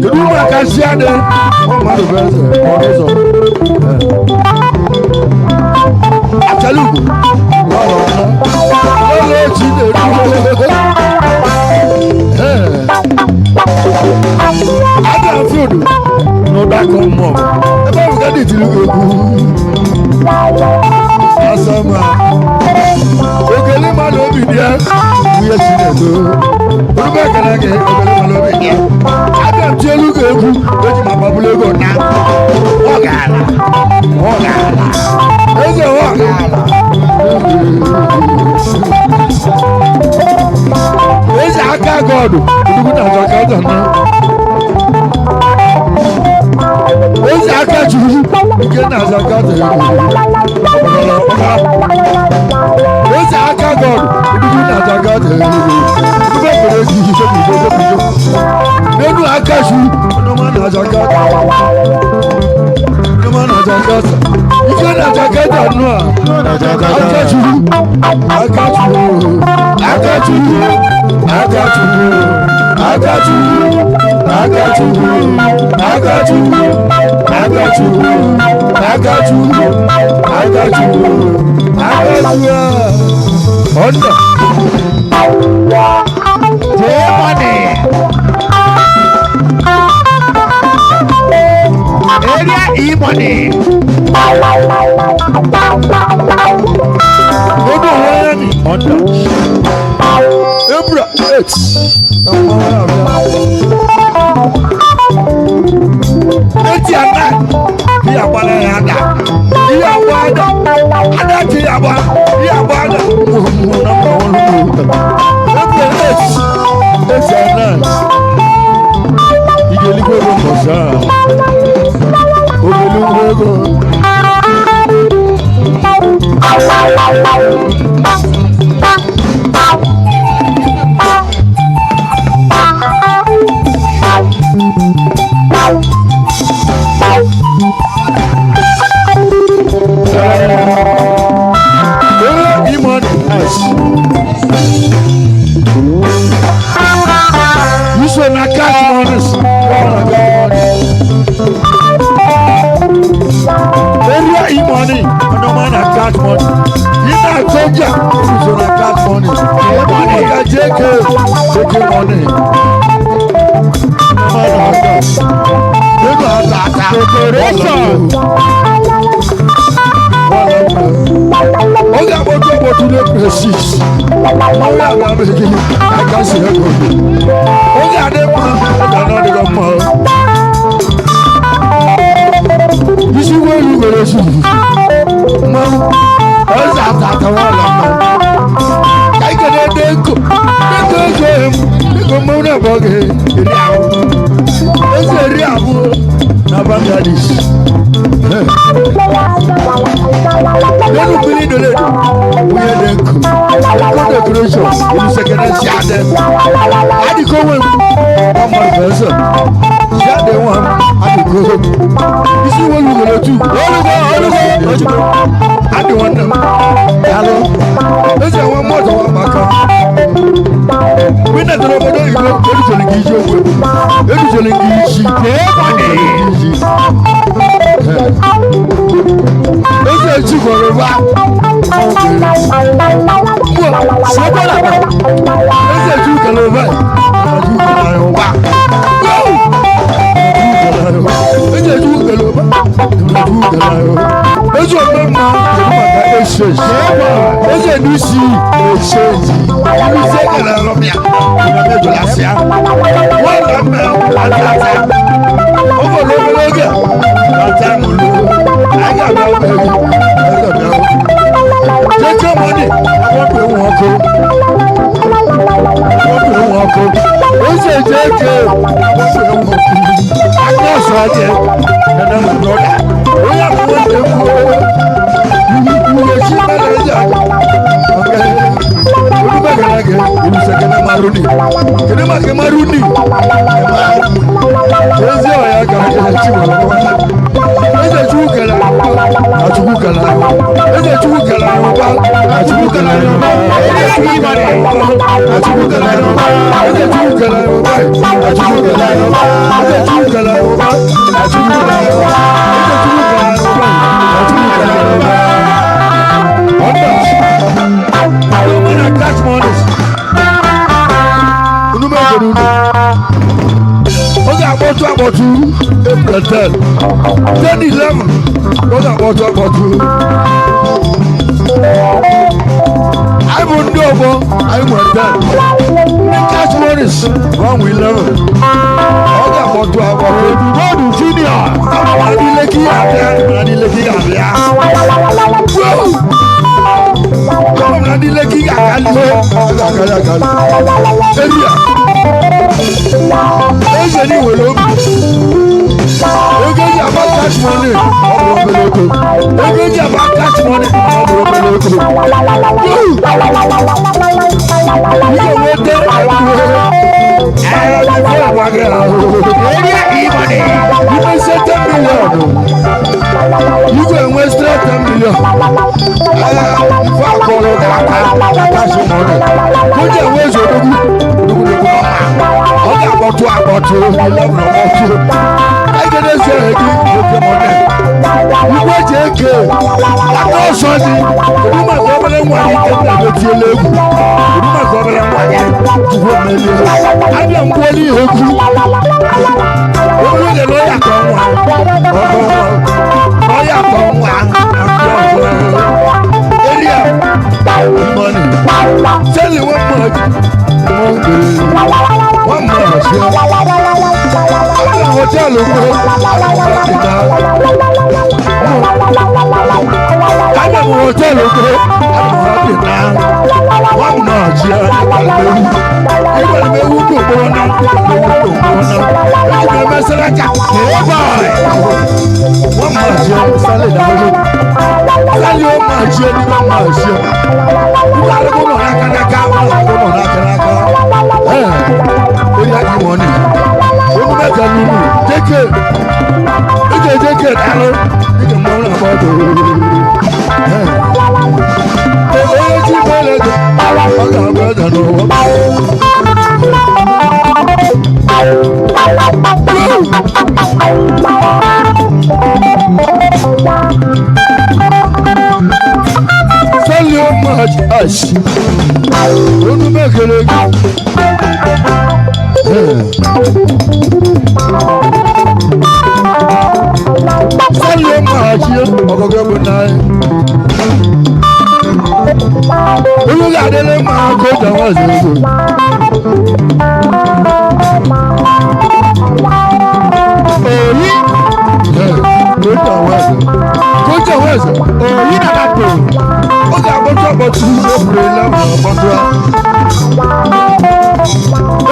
Ìlú ma ka sí adé. Wọ́n ma lò bẹ́ẹ̀ sẹ̀ ọdún sọ. Àtẹlùkù. Lọ́rọ̀ ọ̀nà. Lọ́rọ̀ èjì lè dúró. Ada field n'ọdọ aka ọmọ ebe ahụ ka dị tiri egwu asama ogele mmadụ obi dị ya nwunye Chinedu orube ekele gị ogele mmadụ obi dị ya aga m tielu gị egwu eji ma gbabulu ego na ọ ga-ala eze ọ ga-ala eze aka gọdụ odugwu na zakata na eze aka chukwu nke na zakata eze aka gọdụ odugwu na zakata n'elu aka chukwu ọnụma na zakata ọnụma na zakata ike na zakata nụ a aka chukwu aka chukwu aka chukwu aka chukwu aka chukwu aka chukwu aka chukwu aka chukwu aka chukwu aka chukwu aka chukwu ọ̀nà. Jẹ́ mọ́nì. Area E-money. Odo wọ́n ni ọ̀nà. Ebra 8. Eti ana bí abalẹ̀ yẹn ada. Iye abọ́ ada. Ada ti abọ́. Iye abọ́ ada. Mo nọ́mbà wọn lóko. Ebra 8. Eti ana. Igeligwe ló mọ̀ sáà. Ogeligwe ló. Oga boto boto le precis. Oga ga be ki aka se ko. Oga de pa oga no de go mo. Bisi wo lu go le su. Mo oza ta ta wa la mo. Kai ke de ko. De ko mo na bo ge. Ri awo. Ese ri awo na Bangladesh. Lẹ́nu bíi nílò lẹ́nu, wọ́n yẹ dẹ́kun. Kó decoration, ìlú sẹ̀kẹ̀dẹ̀ ṣáde. Adìkọ́ wẹ̀ ọmọ ìfẹsẹ̀. Ṣáde wọn adìkọ́. Isi wo lu wẹ̀lẹ̀ tu. Olùkọ́. Adì wọn nà. Yàrá. Ẹsẹ̀ wọn mọ̀tò wọn bá kan. Wíńdà tó lọ bọ́dọ̀ ìlú olùsọ̀lẹ̀ kì í ṣe òwe. Olùsọ̀lẹ̀ kì í ṣe. Ẹsẹ̀ ẹ̀jú kọ̀ọ̀rọ̀ bá. Sọ́kọ́ làbà. Ẹsẹ̀ ẹ̀jú kọ̀ọ̀rọ̀ bá. Ẹ̀jú kọ̀ọ̀rọ̀ bá. Ẹsẹ̀ ẹ̀jú kọ̀ọ̀rọ̀ bá. Ẹsẹ̀ ọ̀gbẹ́ mọ́ ẹ̀ka ẹ̀ṣẹ̀ ẹsẹ̀ ní sí ẹ̀ṣẹ̀ ẹ̀ṣẹ̀ ẹ̀ṣẹ̀ kẹlẹ̀ lọ́bìà ẹ̀ṣẹ̀ jọ̀lá sí à. Wọ́n lọ mẹ́ àtàtà ọkọ̀ lọ́gbẹ̀lọ́gẹ̀ àtà mọ̀lú àyà bá bẹ̀rẹ̀ ẹ̀ṣẹ̀ bẹ̀rẹ̀. Jẹ́jẹ́ mọ́ni wọ́n pè wọ́n kó. Wọ́n pè wọ́n kó. Ẹsẹ̀ jẹ́jẹ́ wọ́n pè wọ́n kó. Akọ́sọ̀ ajẹ́ ẹ̀dá mọ̀lọ́dà. Ó yà kó wọ́n tẹ̀ kó. Ìwúyẹ̀sí mẹ́lẹ̀ ẹ̀yà. Olùbẹ̀gẹ̀rẹ̀gẹ̀ olùsẹ̀kẹ̀nẹ̀ maruni. Kẹ̀nẹ̀ màkẹ́ maruni. Ẹ̀sẹ̀ ọ̀yà kàkẹ́ tí wọ́n lọ́wọ́. Ẹ̀sẹ̀ tí wọ́n kẹlẹ̀ àtúkù kẹlẹ̀ ayọ̀. Ẹ̀sẹ̀ tí wọ́n kẹlẹ̀ ayọ̀ bá àtúkù kẹlẹ̀ ayọ̀ bá. Ẹ̀sẹ̀ tí wọ́n kẹlẹ̀ ayọ̀ bá àtúkù kẹlẹ̀ ayọ̀ bá. Ẹ̀sẹ̀ tí wọ́n kẹlẹ̀ ayọ̀ bá àtúkù kẹlẹ̀ ayọ̀ bá. Ẹ̀sẹ̀ tí wọ́n kẹlẹ̀ ayọ̀ bá àtúkù kẹlẹ̀ ayọ̀ bá. Ẹ̀sẹ̀ tí wọ́n kẹlẹ̀ ayọ̀ bá àtúkù kẹlẹ̀ ayọ̀ bá. Don't catch money. Oge abọ́tú April 10, 10-11. Oge abọ́tú. Àìmọ̀ ndí ọ̀bọ̀ àìmọ̀ 10. Ní catch money 1-11. Oge abọ́tú. Bọ́ọ̀dù junior. Àwọn adileki àbíyá. Come on, Leki Akali. Area. Eze ni welo. Oge ya ba cash money. Oge ya ba cash money. You wait there. Area e-money. You may say 10 million. You go and waste 10 million. Before I call out cash money. Go there, where's your dog? Okay, about to. I get a say again. You wait again. I know something. You must go and want it to your leg. You must go and want it to go million. I am calling you. Oh, the lawyer come one. Lawyer come one. Area money. Tell you one much. One much. I'm a hotel. I'm a hotel. One much. Hush. Don't make it again. Tell you my dear, I'm going to go night. You got to let my go down. Go to West. Oh, you know that thing. Okay, I'm going to go to the program.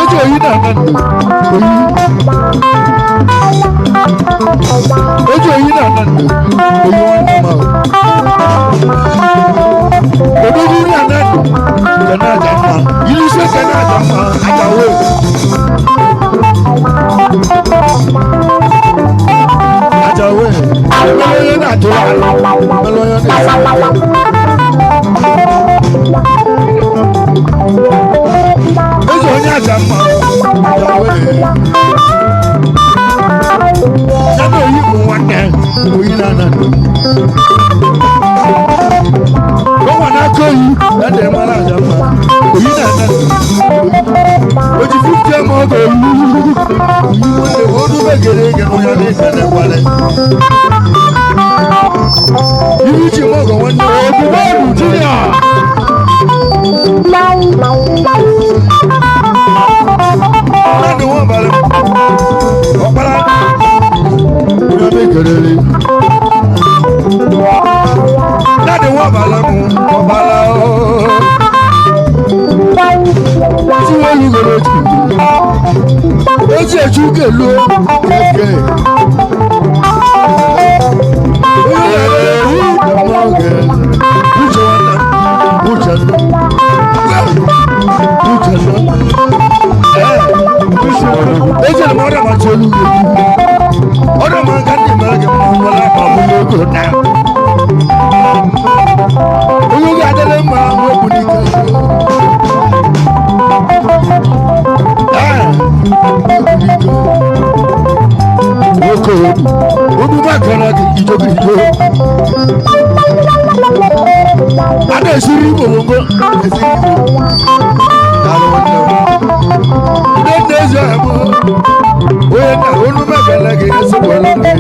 Okay, you know that. Okay, you know that. atụrụ alụ melụ onye eze onye aja mma ebe oyi bụ nwanne oyi na-ana ọnwa n'aka oyi ede mara aja mma oyi na-ana oji 50 ma ọ ga-oyi nwanne onu megere ege onye na-eke na-ekwale iwu ji m ọgọ nwanne ogbugbo ọrụ junior mmadụ nwa abalị ọkpara onye mekerere mmadụ nwa abalị m ọbara tiwolugoro oji eju kelu keke ejere m ọrịa macha olu ọrịa ma nka ndị mere gị mmanwụla ọbụla ogo na onye oge adịrị mma ahụ okwu n'ike nwoke obi makara gị ijogijo a na-esiri igbo gbogbo esiri igbo ndị nna ezi ọha bụ onye na onu makara gị esogbolo gị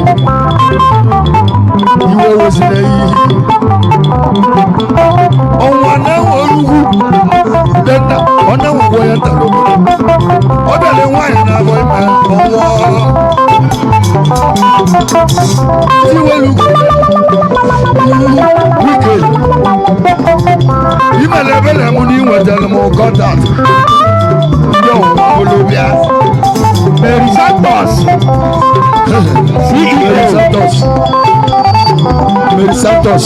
iwe wezina iyi ọnwa na-enwe orugwu ndị nna ọ na-enwe ụgwọ ya nta n'obodo ọ bịara nwaanyị na-abụ ime ọnwụọ tiwelugwu wike imele ebele m na inwetara m kọntat ndị ọnwụwa olobịa Mary Santos Mary Santos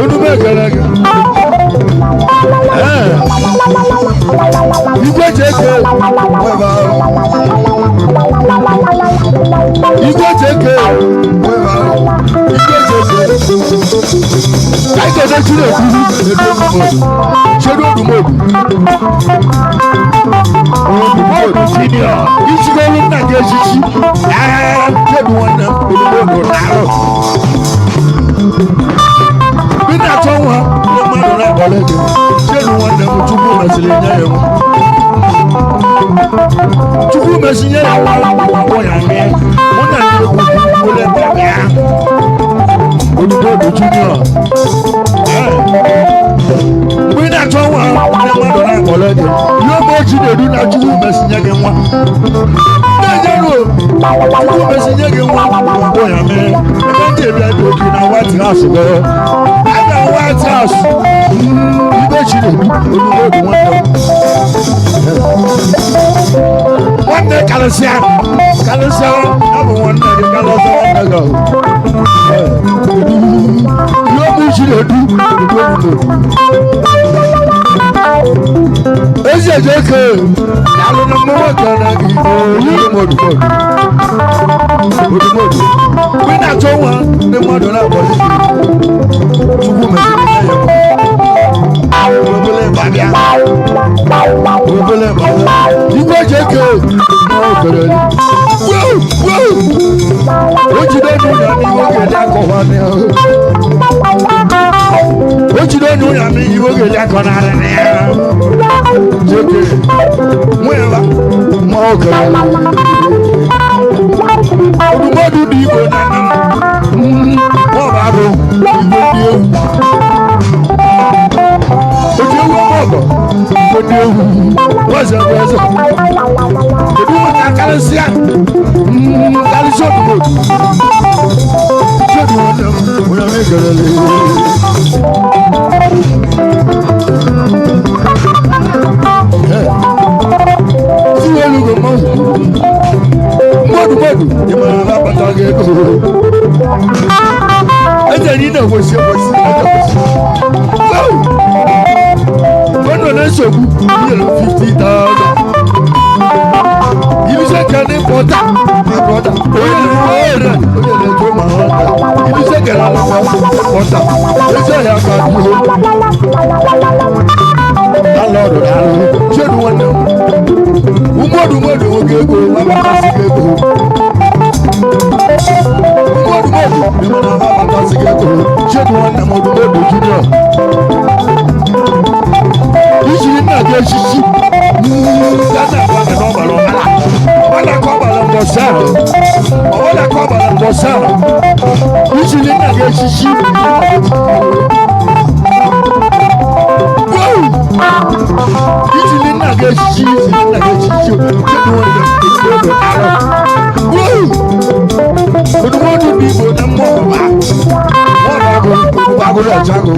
onu megara gị igwe jeke igwe jeke aikede chinekwuru chedo odumodu odumodu senior ichigolu nna gị echichi chedu nwanne m odumodu na-arụ bí náà tó wọn ní mmadụ na-abalị gị chedu nwanne m chukwu mesịrị nye ya nwa chukwu mesị nye ya nwa akwụkwọ ya mee mụ na ndị egwu wele bebe ya odumodu junior mgbe ị na-achọ nwa ndị mmadụ na-abalị gị ihe ma oji na-edu na chukwu mesị nye gị nwa na-enyeru chukwu mesị nye gị nwa akwụkwọ ya mee ebe ndị ebia dị oji na White House gọrọ aga White House ibe chiri odumodu nwanne karịsịa ọ bụ nwanne gị karịsịa nwanne gị ihe ọmụ chiri edu ezi ejeke alụ na mmanwụ gara gị odumodu mgbe ị na-achọ nwa ndị mmadụ na-agbọzi chukwu meziri ya obele babịa igwe jeke n'okereli o jide n'ụnya n'ihe oge dị akọwa o jide n'ụnya n'ihe oge dị akọnarị na ya jeke nweba ma okereli odumodu dị igbo na maọbụ arụ igbo dị ewu oji ewu ọmọgọ igbo dị ewu weze bụ eze kedu maka karịsịa karịsịa odumodu chedu nwanne m onye m ekelele tiwelugo mmadụ ịmara na akpata gị ego ejere ị na-ekwesị ekwesị ọ nọ na nsogbu nyere 50,000 you say can importer, my brother. If you say can importer, you say I can do. Lord, should one know. Umodu, okay, go, Baba, go. Should one know, Junior. You should not get shishi. That's not what the normal. All I call them was Sarah. All I call them was Sarah. You should not get shishi. You should not get shishi. But what do people know more about? What are you going to do?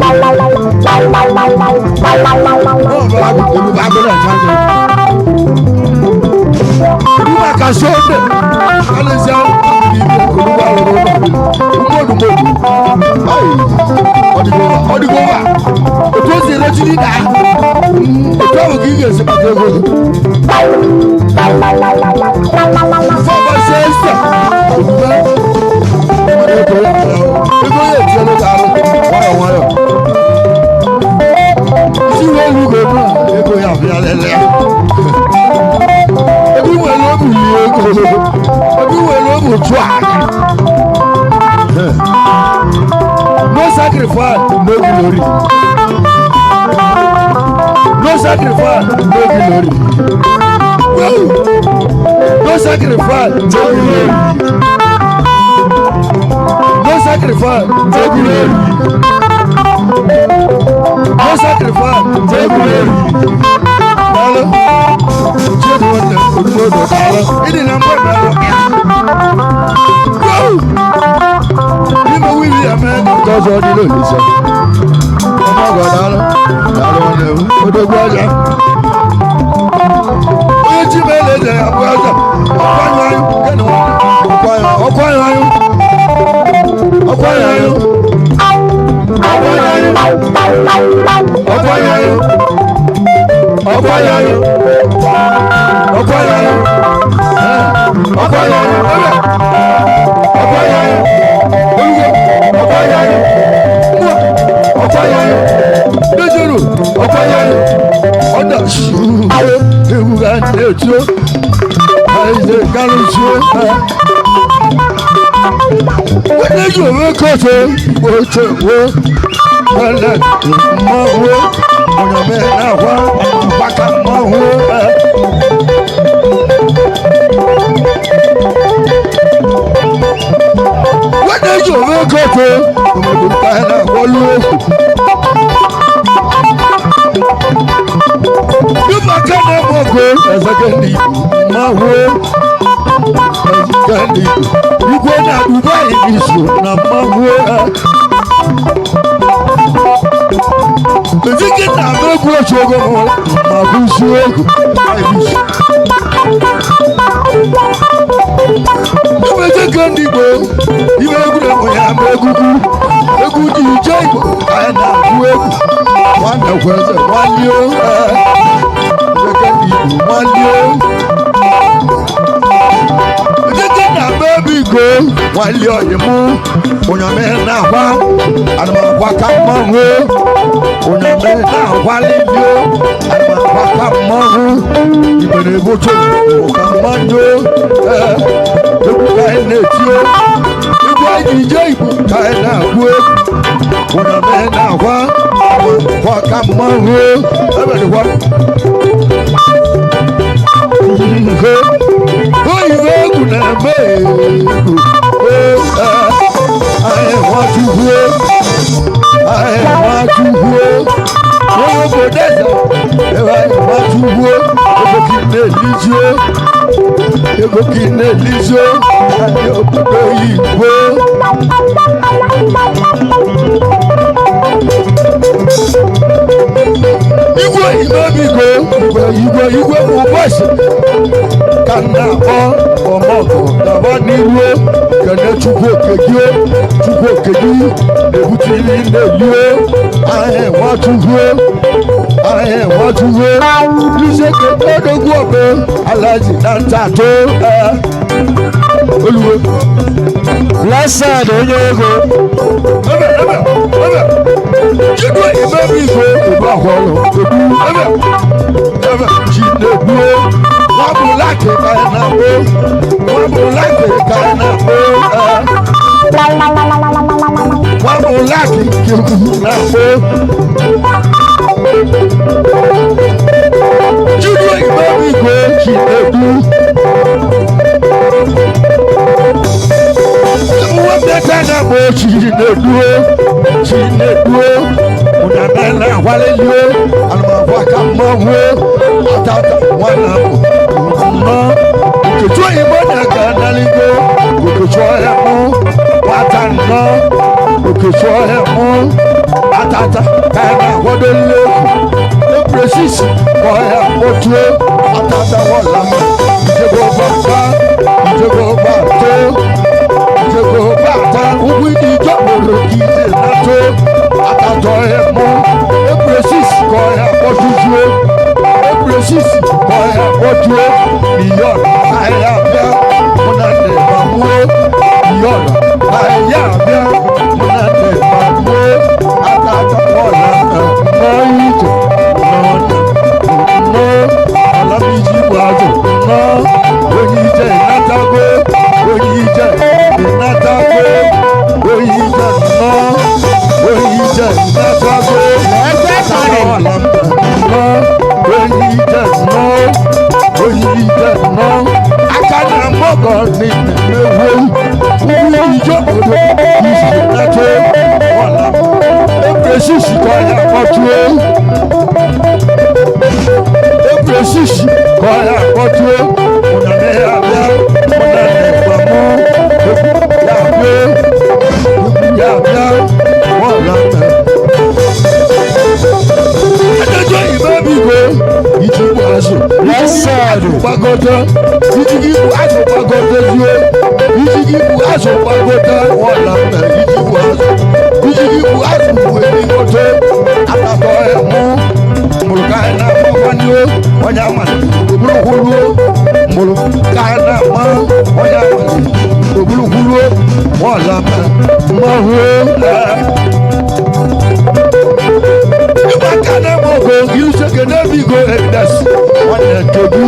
No sacrifice, no glory. No sacrifice, no glory. No sacrifice, no glory. No sacrifice, no glory. No sacrifice, no glory. It is number man, because all the ladies. Oh my God, I want to go. I want to go. You say get no go. I like it. Tato. Blessed Oyogo. You do it, baby. Go. She do. Wabu lake kana wabu lake kana wabu lake kana judo ibabi go chinedu wabu kana mo chinedu unabela walelio almawaka mawo atata wana no kuchwa ibona kanaligo kuchwa hemo watano kuchwa hemo atata kana wodele the precious boya otwe atata wala jego bata uwidi joboro kide nato atata hemo the precious boya otwe Precious boy, what you beyond I have Monate Bamu beyond I have Monate Bamu Atata no Alabiji Wajo no Oyije Natago Oyije Natago Oyije no Oyije Natago no when he does no, I can't mug me. He just he's not a precious coin for you. A precious coin for you. Pagota, Ijibu Aso Pagota, Ijibu Aso Pagota, one lamp, Ijibu Aso, Winning Water, Atato, Mulkana, Manu, Wayaman, Bulu, Mulkana, Wayaman, Bulu, one lamp, Mahu. You should get go that's one to do.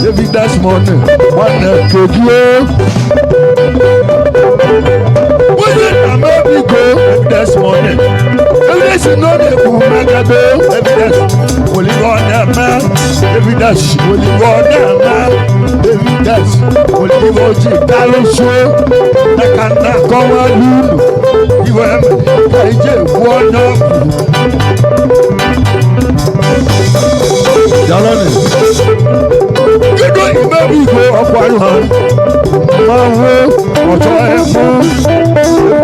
Every that's morning, one to do. When you go that's morning, every that's not a woman. Every that's will you go on man? Every that's will you go on man? Every that's will you go to Dallas show? I cannot go on you. You have one up. Jalani. You don't even go up one hand. Mahu, ọ̀tọ̀ ẹ̀mú,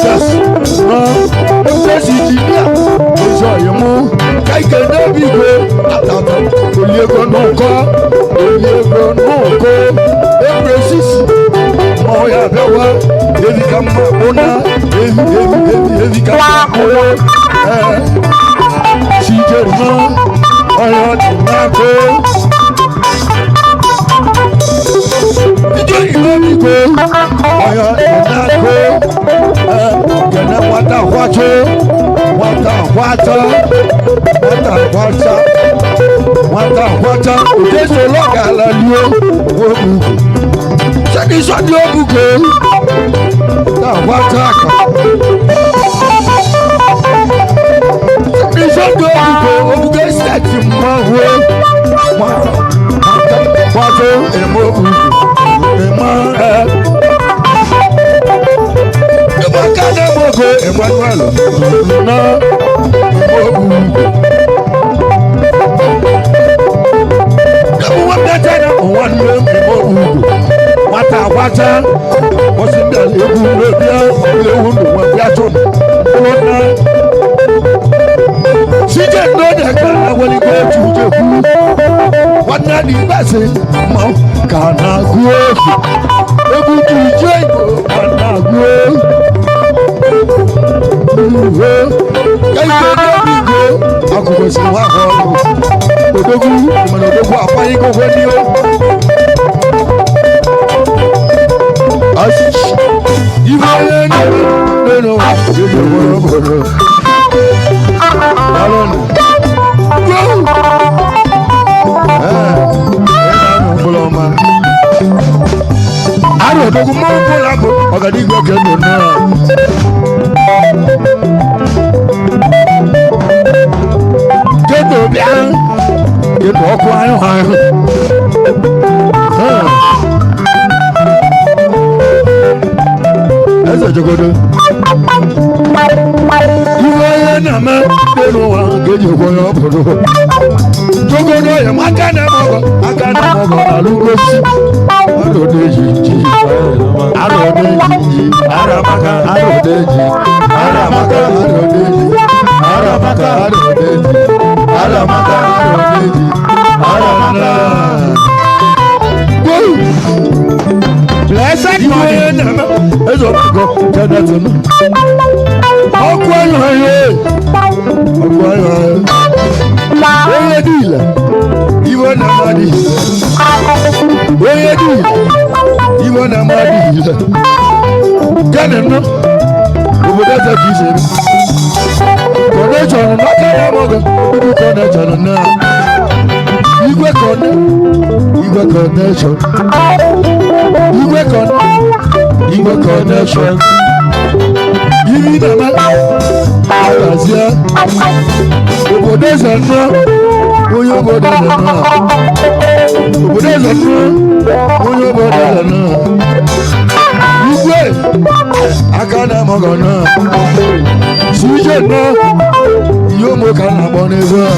just ìjìnlẹ̀, ọ̀tọ̀ ẹ̀mú, káìkẹ́ débi go, àtàtà, olùyẹ̀kọ̀ náà kọ́, ẹ̀pẹ̀ sísì, ọ̀yà bẹ́wà, èyí ká máa kóná, èyí ká máa kóná, ṣìjẹ̀ náà, ọ̀yà náà kó. Ìgbò ọ̀yọ́ ìdáko gẹ̀nẹ́ wátàwátó wátàwátá òjèso lọ́gà lálẹ́ ògùn ṣẹ́ni sọ́ni ògùnkè wátàwátá kà ṣẹ́ni sọ́ni ògùnkè sẹ́ẹ̀tì mọ́ wé wátó èmọ́ ògùn. Ìbákadé gbogbo Emmanuel ná ìmọ̀ọ́bù. Yẹ́bù wọ́n dẹ́tẹ́ náà òun ní ìmọ̀ọ́bù. Wátàwátá wọ́n sì ń dàlẹ́ ewu lóbi ewu nù wọ́n bí atọ́ nù. Wọ́n ná. Síjẹ́ ní ọ̀dẹ̀ kan náà wọ́n ní kó tù ú jẹ́ kú. Wọ́n ná ní ìbáṣe mọ́ kànáà kú òkè. Ebutu ije Igbo anagwo. Kẹ́hìndé débi akwụkwọ si nwa ahụ ọrụ odogwu mana odogwu akwanye gogwe ndị o ibe onye na-eme n'ụwa eji obodo obodo alụnụ mkpụrụ ọma arụ odogwu mmanwụ mkpụrụ abụ ọganihu oge ndụ na kedu bịa kedu ọkụ ahụ ahụ eze jogodo iwe onye na-eme dị n'ụwa ga-eji ekwe onye ọbụrụ jogodo ya aka na-emọgọ alụgosi arụdeji aramaka arụdeji aramaka arụdeji aramaka arụdeji aramaka arụdeji aramaka blessed morning ezo go jadatin ọkụ ayọ̀ onye dịla iwe na mmadụ onye dịla iwe na mmadụ gana nọ obodo eze ka ise kọneshọn n'aka ya mọgọ obi kọneshọn na igwe kọneshọn igwe connection yiri na agazia obodo eze nnọ onye obodo eze nnọ obodo eze nnọ onye obodo eze nnọ igwe aka na-amọgọ nnọ si ije nnọ ihe ụmụ ka na-akpọ n'ebe a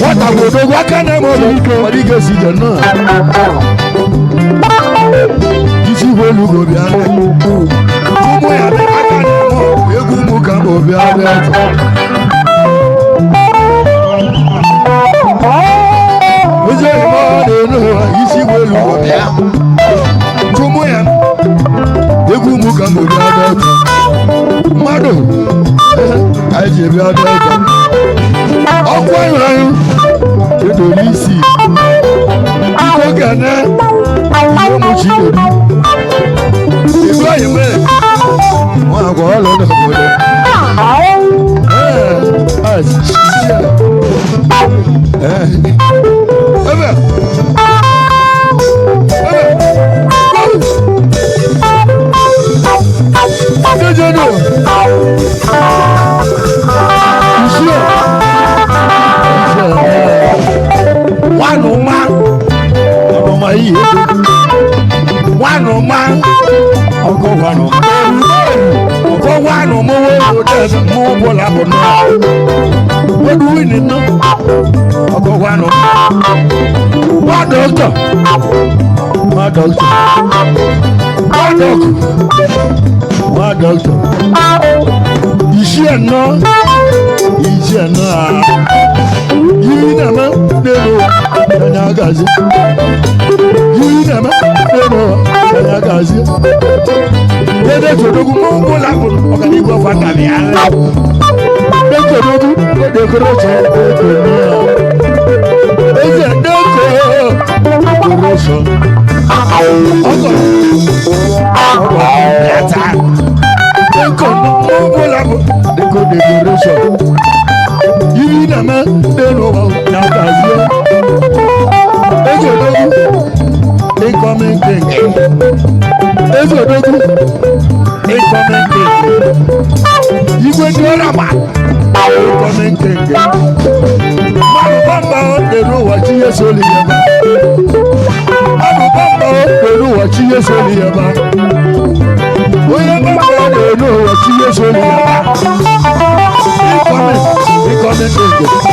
nwata bụ odogwu aka na-amọgọ kwado ike si ije nnọ isi welu go bịa ụmụ ya dị aka na-eme egwu ụmụ ka bụ bịa bịa ozi eme ọ na-enu isi welu go bịa ụmụ ya egwu ụmụ ka bụ bịa bịa mmadụ ka eji bịa bịa ọkwa ịhụrụ edoli isi iko ga na ọmọ chinedu ìlú àyẹ̀wẹ̀ wọn àgọ́ ọlọ́dọ̀ ọ̀gbọ̀dọ̀ jẹjẹrẹ iṣẹ́ wánú má ọmọ yìí wánú má ọkọ wánú mọwé òde mú bọlá bọ náà wọdú wíìnì náà ọkọ wánú wá dọkítọ iṣẹ́ náà yìí nàmá nínú ẹ̀yà gàzí yìí nàmá nínú ẹ̀yà gàzí dédé tòdógún mọ́ ń kó lápò ọ̀gá ní gbọ́ fàtàlì alẹ́ dédé tòdógún dédé kúrò sọ ètò náà ẹsẹ̀ dẹ́kọ̀ kúrò sọ ọkọ̀ ẹ̀ta dẹ́kọ̀ mọ́ ń kó lápò dẹ́kọ̀ kúrò sọ yìí nàmá nínú ẹ̀yà gàzí ẹsẹ̀ dẹ́kọ̀ incoming king eze odogwu incoming king igwe ndị ọrụ agba incoming king mmadụ bamba dere ụwa chi ihe soli ya ba mmadụ bamba dere ụwa chi ihe soli ya ba onye bamba dere ụwa chi ihe soli ya ba incoming king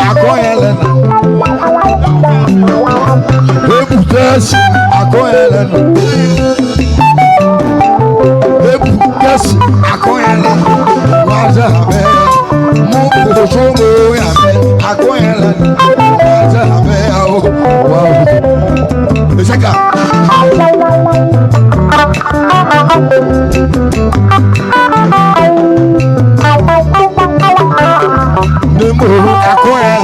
Akọ waza abea o wow esaka nemo akoya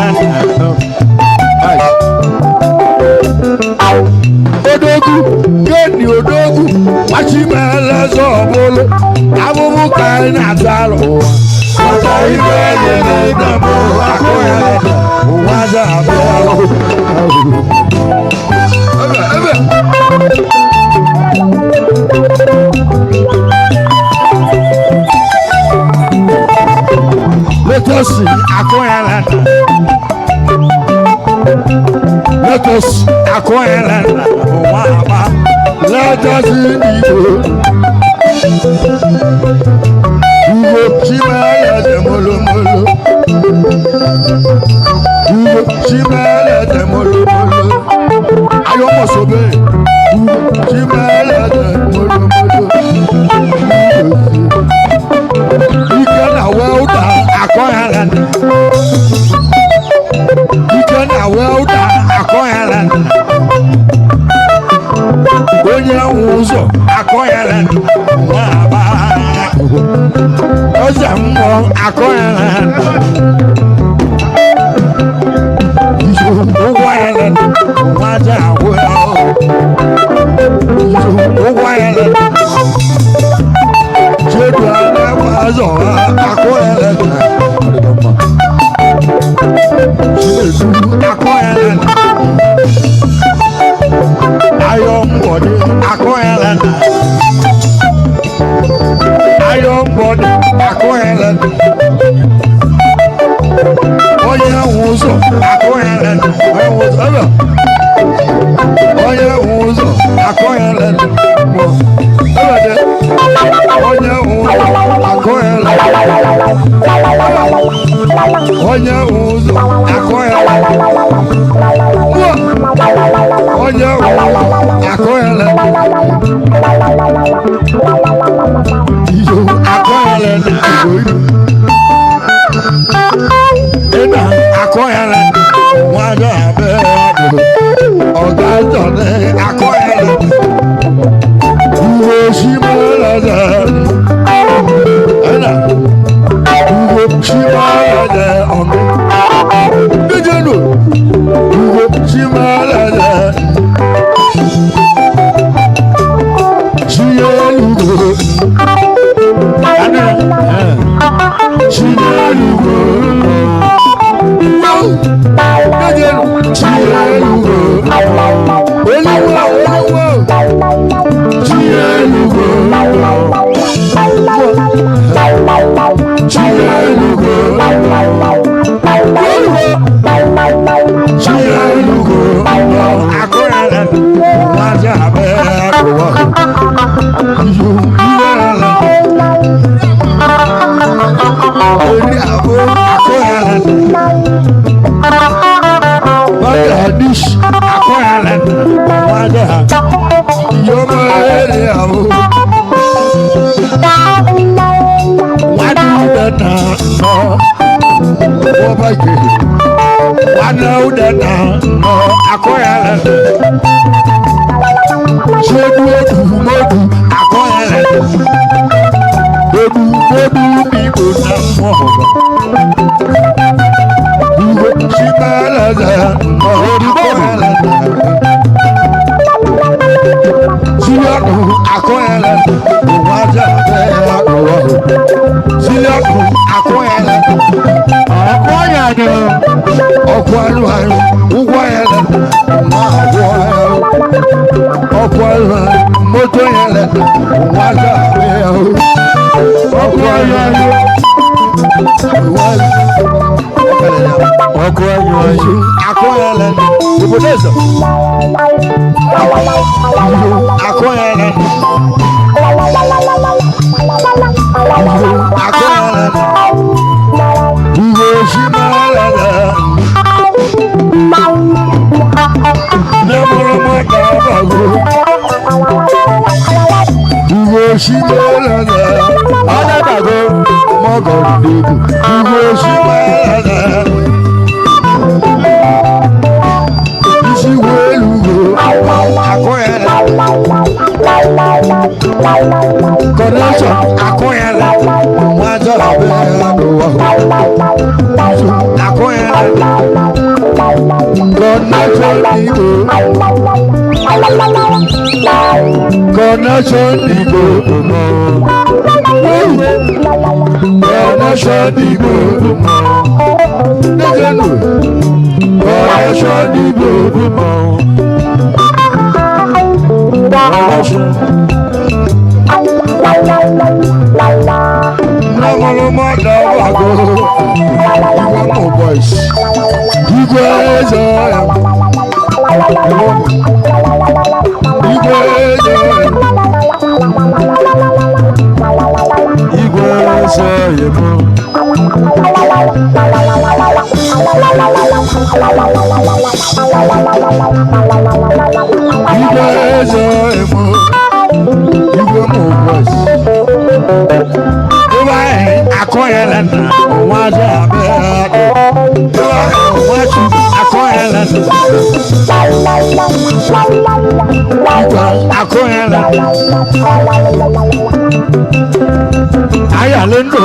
odogu geni odogu wachimele zobolo abubu kai na talo wata ibele nemo akoya waza abea ebe let us see akoya let us acquire let us in Ugo chimala de molo molo Ugo chimala de molo molo ayo mo sobe Ugo chimala de molo molo you can well down acquire you can well down acquire onye ụzọ akọyere nwaba ọzọ mmụọ akọyere ụgwọyere nwaja agwụ ụgwọyere chedu anagba azọ akọyere akọyere Ayombode akoyelen Ayombode akoyelen Oye wuzo akoyelen Oye wuzo akoyelen Oye wuzo akoyelen Oye wuzo akoyelen Oye akoyele iyo akoyele ena akoyele wado abe ọ̀gá tọ̀lé akoyele uwe shimalaza ena uwe shimalaza ọ̀gá gbẹjẹnu uwe shimalaza. Connection Igbo Connection Igbo Connection Igbo Ayalendo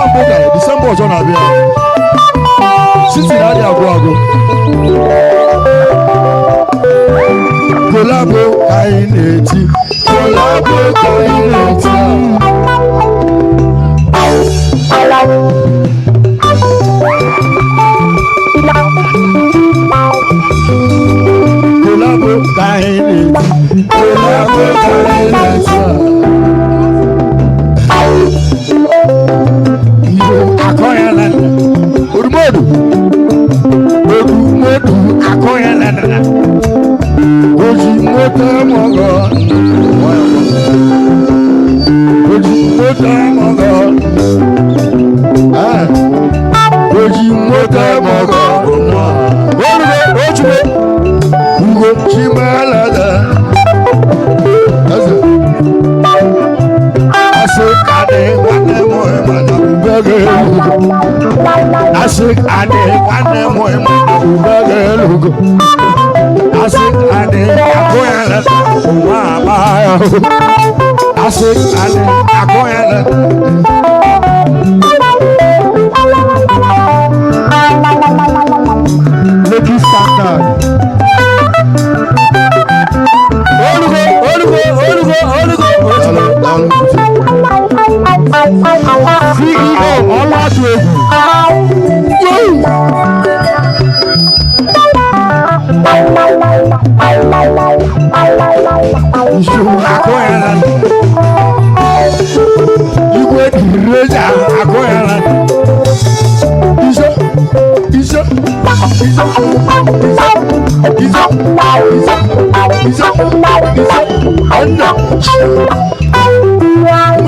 December ọzọ na-abịa siti na adị agwụ agwụ kolabo ka anyị na-eti kolabo ka anyị na-eti kolabo ka anyị na-eti kolabo ka anyị na-eti Akoyala, Urumodu, Akoyala, Oji Mota Mogo, Oji Mota Mogo, Oji Mota Mogo, Oji Ugo Chimalada, Ade wane moe mana ubege Asik ade wane moe mana ubege lugo Asik ade akoyala mama Asik ade akoyala Lady Standard Olugo CEO Olatuegu. Akoyala. Igwe Reja Akoyala. Iso.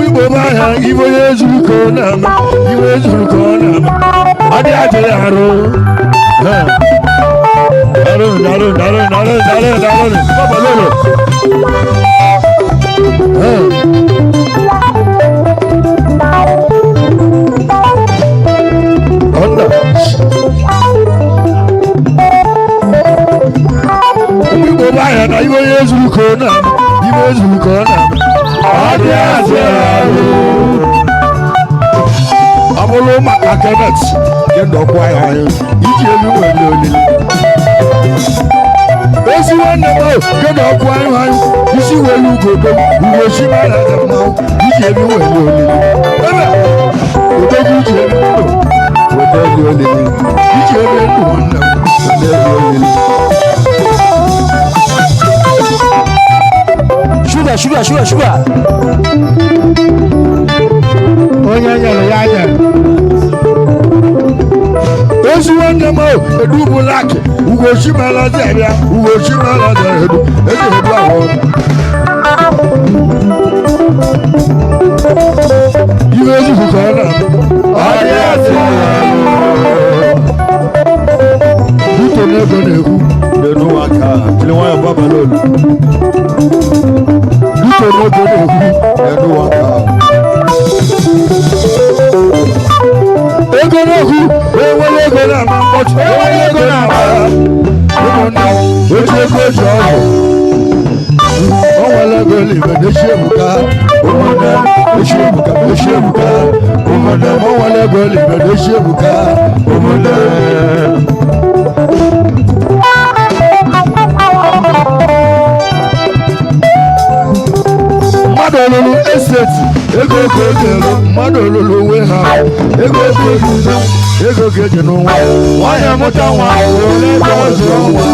Igbo baya Igbo yezuru kona adi aje aro baba lolo onda Igbo baya na Igbo yezuru kona adi aje aro Amolo makakenet kendo kwa yayo iji elu wele olili Esi wane mo kendo kwa yayo isi welu godo uwe shimala zamao iji elu wele olili Ebe Odogu iji elu olili iji elu wana olili Sugar Onyanyalo yanya Esi wane mo edu bulaki Ugo shimala zebia edu awo Iwe ezi kukona Adi ati Dito nego neku Denu waka Kile wanya baba lolu Dito nego neku Denu waka Ego neku Ewele ego na ma mpochi Ewele ego na ma Ego na Oche ego jogo Owele ego libe Neshebuka Omona Neshebuka Omona Owele ego libe Neshebuka Omona Madolulu estate ego kejelo madolulu we ha ego kejelo ego kejelo wanya mota wa ole gozo wa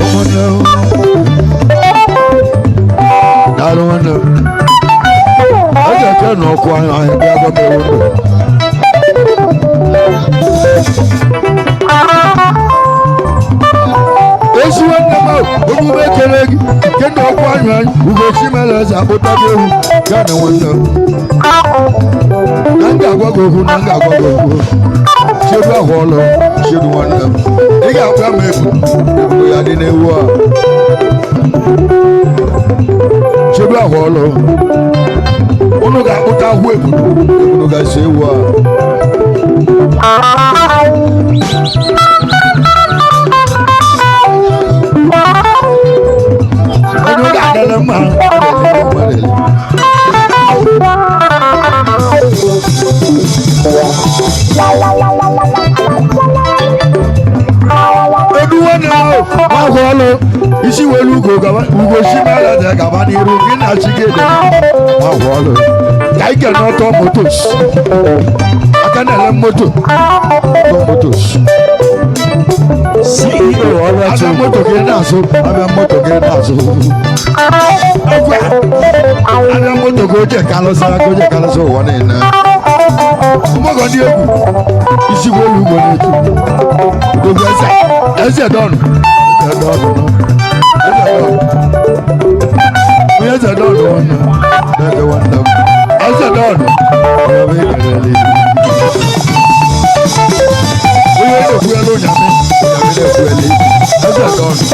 omono dalwana aja kanu kwa ahe bi abo me wodo Esi wanda ma ogu be kelegi kendo kwa nyan ugo chimela za botabehu kana wanda nanga gwagogu chedu aholo chedu wanda iga kwa mebu ya di newu a chedu aholo unu ga buta hu ebu unu ga sewu a isi welu ugo gaba ugo shimala de gaba n'iru gị na chigede awọlụ ka ike n'ọtọ motos aka na-ele moto motos abịa moto gị na-azụ abịa moto gị na-azụ abịa moto gị oje kalụsa ụwa niile ụmụgọ ndị egwu isi welu ugo na-etu ugo eze dọnụ onye eze dọọdụ nwanne na-ege nwanne m eze dọọdụ onye na-ekwuelu ụnyamị na-ekwueli eze dọọdụ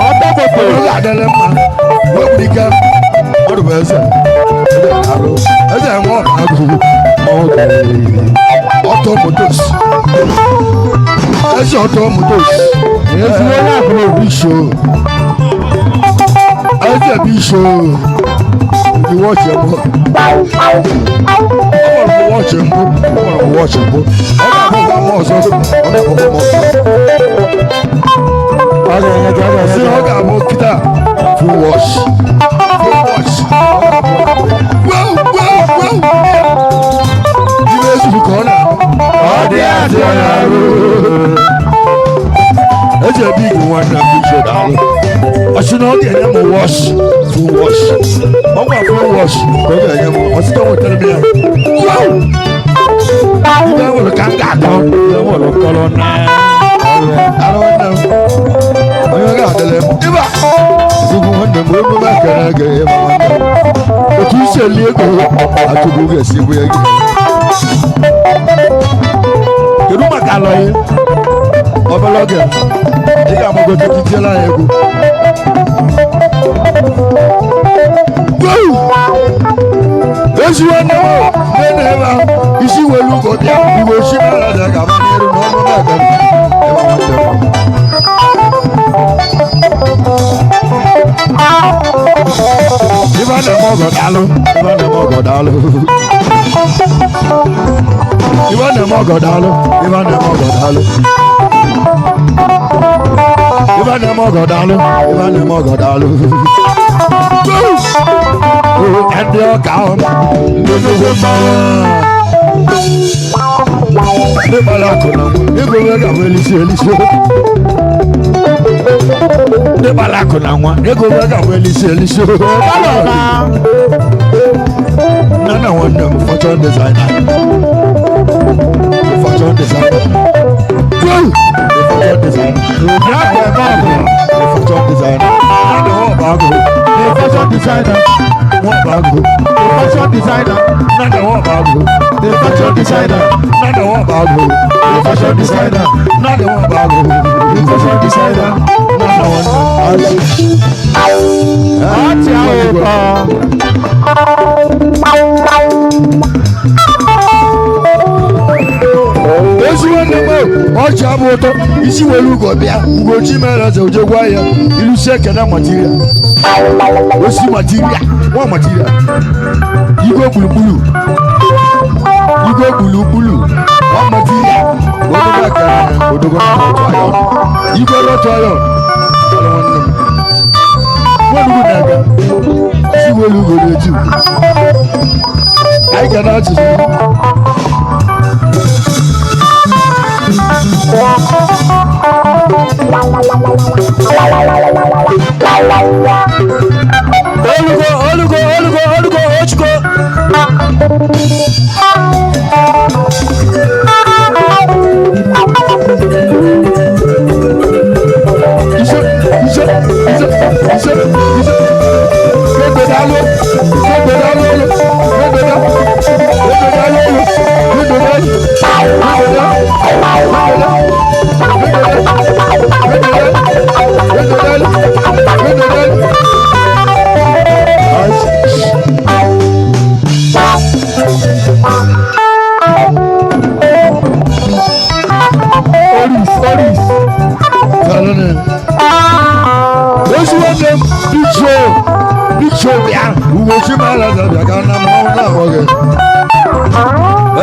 ọdọbọbọ onye ga-adịle mma wepụrụ ike ọdụ bụ eze eze enwe ọrụ agụụ ọtọ motos eze ọtọ motos ezigbo onye abụrụ bisho eze bisho ndị wọchị mbụ wọchị mbụ wọchị mbụ ọ ga-abụkwa m ọzọ ọ ga-abụ kịta fụ wọchị ihe ezuru ka ọ na-ahụ ọ dị adị na-arụ eji ebe igi nwanne m bisho daalụ ọsị na ọ ga-enye m wọsh full wash ọgwa full wash ka ọ ga-enye m ọsịta nwetara m ya ibe nwere ka m ga-atọ ibe nwere kọrọ na arụ nwanne m onye ga-adịle m ịba ezigbo nwanne m emume akara ga-enye m nwanne m otu isi eli ego atụbụ ga-esi bụ ya gị kedu maka alọghị obere oge ị ga-amagote titiela ya ego ezi nwanne m na-ebe isi welu ugo bịa ugo si mara da ga-ama n'iru n'ọnụ na-aga ibe na-eme ọgọ daalụ ibe na-eme ọgọ daalụ ibe na-eme ọgọ daalụ ibe na-eme ọgọ daalụ ibe na-eme ọgọ daalụ ibe na-eme ọgọ daalụ ndị ọka ahụ ndị nnukwu mmanwụ ndị gbara akụ na nwa ego wee ga elisi ndị gbara akụ na nwa ego wee ga elisi nna na nwanne m fashion designer fashion designer fashion designer fashion designer what bago the fashion designer not the what bago the fashion designer not the what bago the fashion designer not the what bago the fashion designer not the one ezi nwanne m ọchị abụ ụtọ isi were ugo bịa ugochi mere eze oje gwa ya ilusi ekene material osi material nwa material igwe gburugburu nwa material odogo akara odogo igwe rọtụ ayọn nwanne m nwanugwu na-aga isi were ugo na-eji anyị ga na-achịzi Olugo, Ochiko.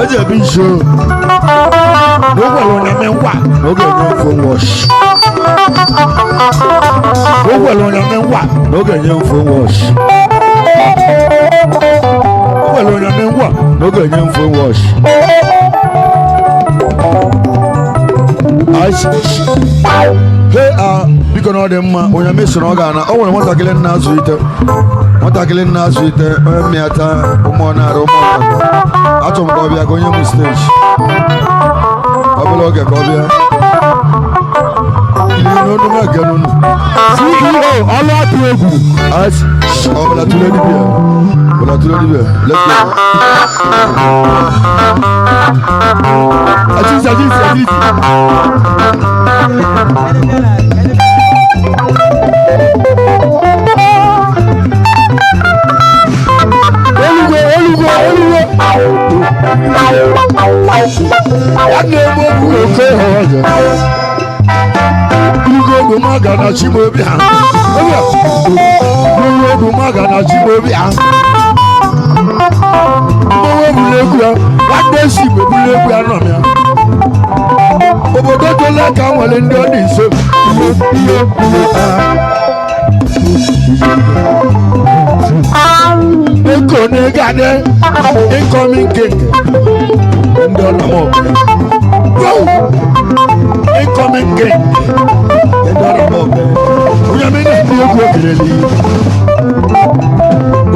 Eje bi show. No go on na me wa. No go no phone wash. Ogwele onyame ngwa n'oge nye mfo wash. Ogwele onyame ngwa n'oge nye mfo wash. Hey, biko na ọ dị mma onyame so na ọ ga-ana o nwere nwatakịrị nna-azụ ite onye mmịata ụmụ na-arụ ụmụ achọrọ m ka ọ bịa ka onye m steji ọbụla oge ka ọ bịa ili n'onu m ege n'onu CEO ọlụ atụ egwu ọbụla tụrụ dibịa let's go Azizi Olugo Wadne mo oke hoje Olugo maga na Chimobi ha Olugo maga na Chimobi ha Mo buleku ya wadne si buleku ya no me Obodo to le ka wole ndi o di so Ekone gade incoming king ndo na mo incoming king ndo na mo oya me na bi ogu ogireli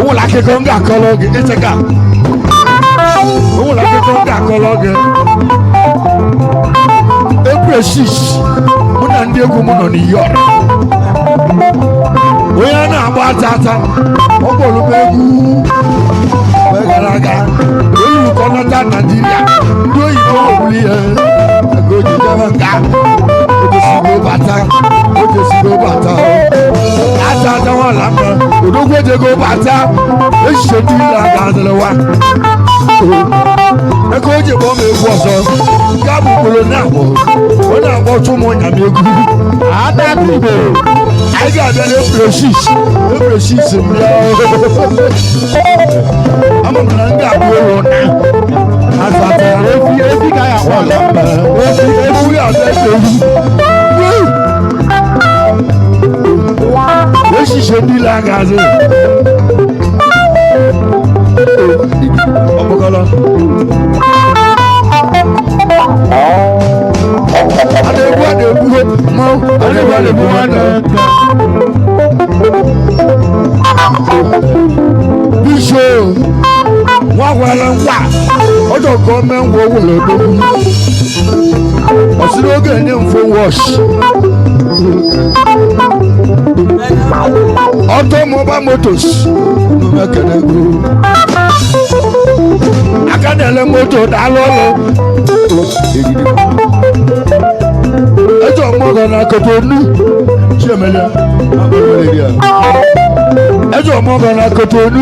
o la ke konga kologe eteka o la ke konga kologe e precious mo na ndi egwu mo no ni yoro oya na agba tata ọgbọ̀lù mẹ́gù mẹ́gàràgà olùkọ́ nọ́tà nàìjíríà ní òyìnbó òwúlì ẹ̀ ẹ̀gọ́jì jẹ́wọ́n ká ojèsìgbò bàtà àtà àtàwọn làmọ́ òdógbòjègbò bàtà èsìṣẹ́jú ìlà gàdìrẹ̀ wa ẹ̀kọ́ òjèbọ́ mi egwu ọ̀sọ́ gáàbù kúrò náà wọ̀ ó náà wọ́ tún mọ́ nyàmé egwu àdàbìbò àyíká àbẹ̀lẹ̀ ebrèṣìṣ mbíà ọmọ mi náà ń gà bí owó náà àtàtà efi káyà wà lọ́pàá efi àtẹ̀tẹ̀ wú èṣìṣẹ́ nílẹ̀ àgàzẹ̀ ọ̀pọ̀kọ́lọ́ adébú mọ́ adébú mọ́nà bíṣọ́ wọ́n wọlé wà ọjọ́ gọ́ọ̀mẹ́ntì owó lọ́dọ́gbù ọ̀sìnlógè ní mfo wọ́ọ̀ṣì automobile motors mẹ́kẹ̀lẹ́ gbó akadẹ́lẹ́ moto dálọ́lọ́ ẹjọ́ mọ́gànnà Kotonu tí ẹ̀mẹ́lẹ́ ẹjọ́ mọ́gànnà Kotonu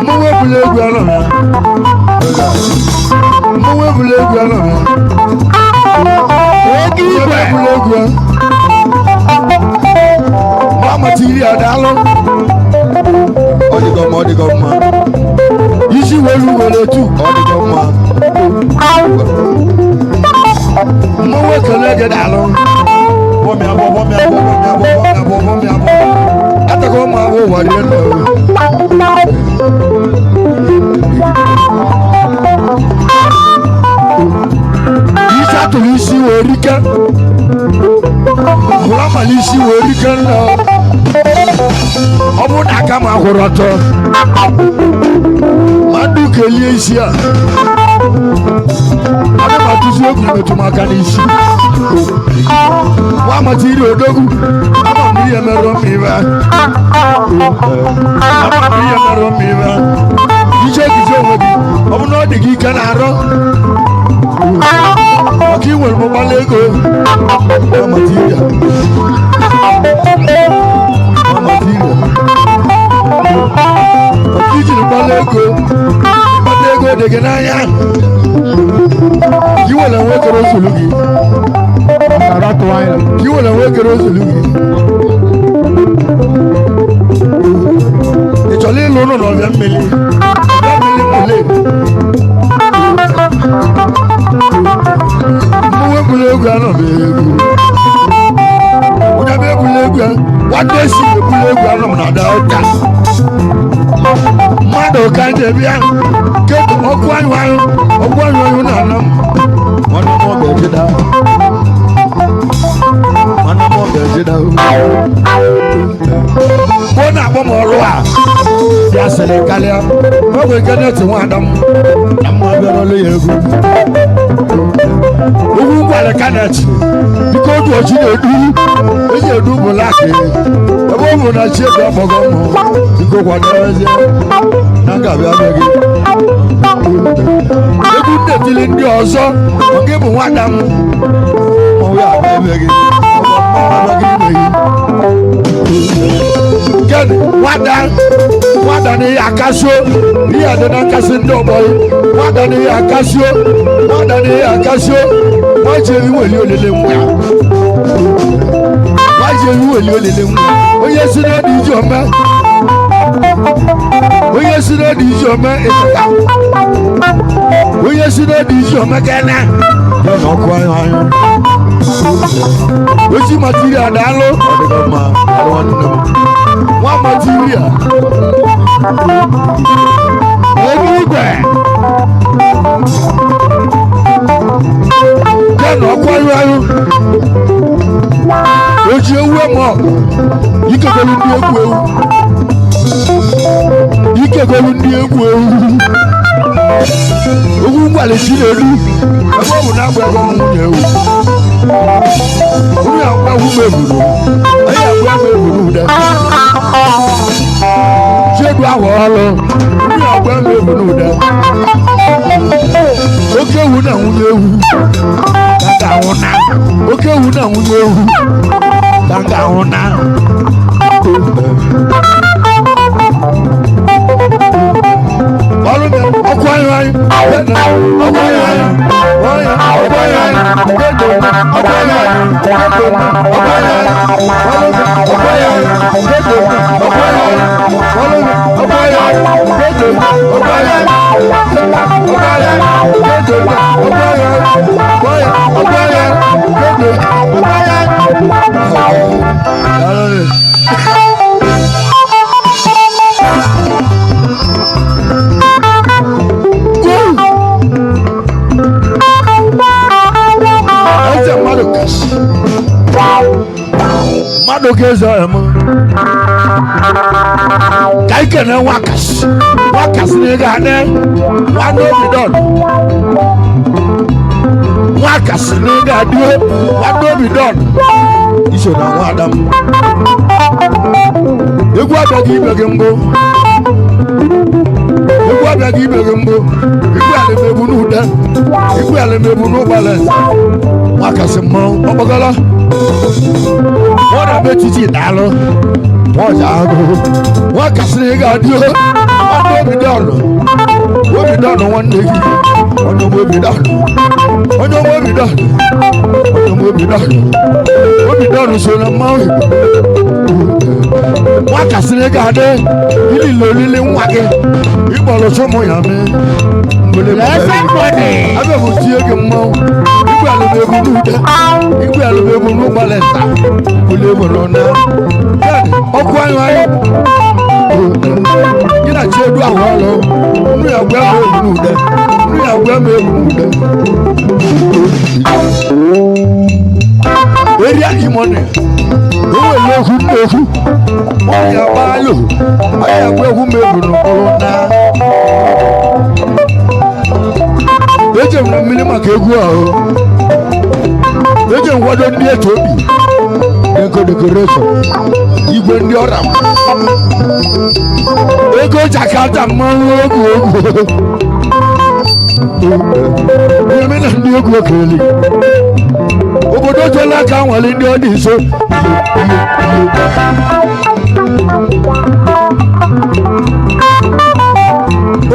mọ́wé bulẹ̀ egwu ẹ̀rọ mi mọ́wé bulẹ̀ egwu ẹ̀rọ mi ogi ibẹ̀ bulẹ̀ egwu ẹ̀ mọ́ àmàtìrì àdálọ́ ọdịgọ mma isi welu wele tu ọdịgọ mma mmanwụ ekele gị daalụ bọmị abọ ataka ụmụ abụ ụwa rie nọ isi atụrụ isi wee rike hụrụ amalị isi wee rike nọ ọ bụrụ na aka m akwụrụ ọtọ mmadụ kelie isi a ana m atụzi egwu metụ m aka n'isi nwa amata iri odogwu ama m ihe merụọ m ibe iche egize onwe gị ọ bụ na ọ dị gị ike na-arọ maka ị nwere mụgbala ego amata iri maka ijiri mgbala ego mkpata ego dị gị n'anya gị nwere nwekere ozulu gị ị chọrọ ịlụ ụlọ n'ọbịa mmiri mole egwu anọ m na Delta mmadụ ka nje bịa kedu ọkụ anyụ na anọ m nwanne m ọ ga-ejida mgbe ọ na-akpọ m ọrụ a ya sịrị karịa ọ bụ ike na-eti nwa ada m na mma bịarọla ya egwu ugwu gwara kanet biko otu ochi na-edu eji edu bụlaki ebe ọ bụ na chi edu ọgbọgọ mụ biko kwadorezie na ngabịa gị egwu ndetili ndị ọzọ oge bụ nwada m ọwụ ya ebe gị gani nwada na ihe akasio ihe adị na nkasị ndị ọgbọ nwada na ihe akasio nwaji ewi weli olele nwa onye si n'ọdị iji ome ịtụta onye si n'ọdị iji ome gana ya na ọkụ anya oji material daalụ ọdịgọma nwa material ebe igwe gana ọkụ anya oji ewu eme ikegolu ndị egwu ewu ogwu mgbali chi na-elu ebe ọ bụ na agba ego m nwunye ewu onye agwa ewu meburu ude chiedu ahụ ọrụ onye agwa meburu ude oke ewu na nwunye ewu ka ahụ na oke ewu na nwunye ewu ka ahụ na ọkụ anyị mmadụ ga-ezo ya m ka ike na nwakasị na ego adị nwanne obidon nwakasị na ego adịo nwanne obidon iso na nwa adam egwu abịaghị ibe gị mbụ egwu alamebu n'ude egwu alamebu n'ụgbala nwakasị mmanwụ ọgbagala wọ́n dà bẹ́ẹ̀ títí ìdálọ́ wọ́n jà á gbọ́ wọ́n kà sí ní gàdúró wọ́n ní omi dọ́ọ̀nù wọ́n ní èyí wọ́n ní omi dọ́ọ̀nù sọ̀rọ̀ máwì wọ́n kà sí ní gàdé ilé ìlò lílé ń wákẹ́ ìbọ̀lọ̀ sọ́mọ yà mí abẹ́bù tí ege mọ́ igbe alùbẹ̀bù n'ude igbe alùbẹ̀bù n'ụgbọ̀lẹ̀ nta kule bọ̀rọ̀ na ọkụ anyụ gị na chi edu ahụ ọlụ nnu ya gwa eme ebu n'ude area imone owe n'okwu n'okwu ọya gbalụ ọya gwa egwu mebu n'ụkpụrụ na eje m na mmiri maka egwu ahụ eje nkwado ndị eto obi ego decoration igwe ndị ọra ego jakata mmanwụ egwu eme na ndị egwu okeli obodo jela aka nwale ndị ọ dị nso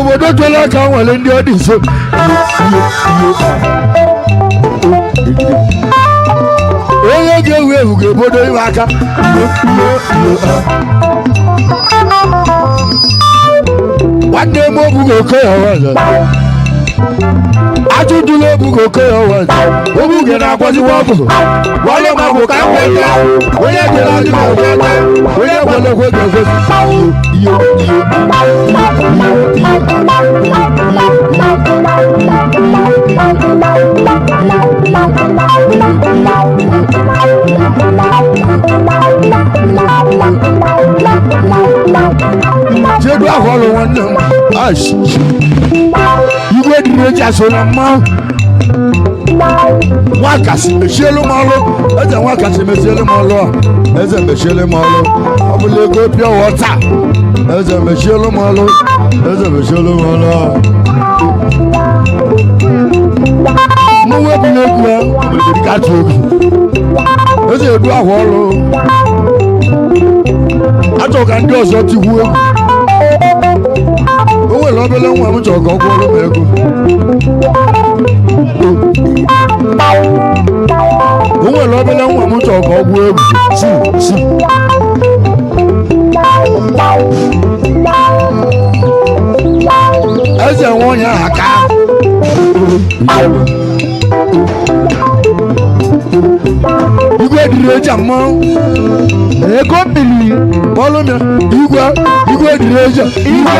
obodo jela aka nwale ndị ọ dị nso onye ga-ewu ewu ga-ebodo iwe aka nwanne m obu ga-oko ya ọzọ ajụjụla ebugo oke ya ọwa obuge na-akwazikwa ọgụ gwala magwụ ka kweta onye jere ajụ na kweta onye gwalekwe ga-egosi iyo jedu ahụ ọrụ nwanne m ash igwe dịrị eji aso na mmanwụ nwakasị mechielu m ọlụ eze nwakasị mechielu m ọlụ a eze mechielu m ọlụ ọ bụla ego pịa wọta eze mechielu m ọlụ eze mechielu m ọlụ mụ webụla egwu ya mebiri katụ obi eze edu ahụ ọlụ achọ ka ndị ọzọ tigwu egwu o nwere obele nwa m chọrọ ka ọ gwọrọ m ego o nwere obele nwa m chọrọ ka ọ gwuo egwu si eze nwe onye aha ka igwe dịrị eji mmanwụ ego mmiri bọlụmịa igwe dịrị eji igwe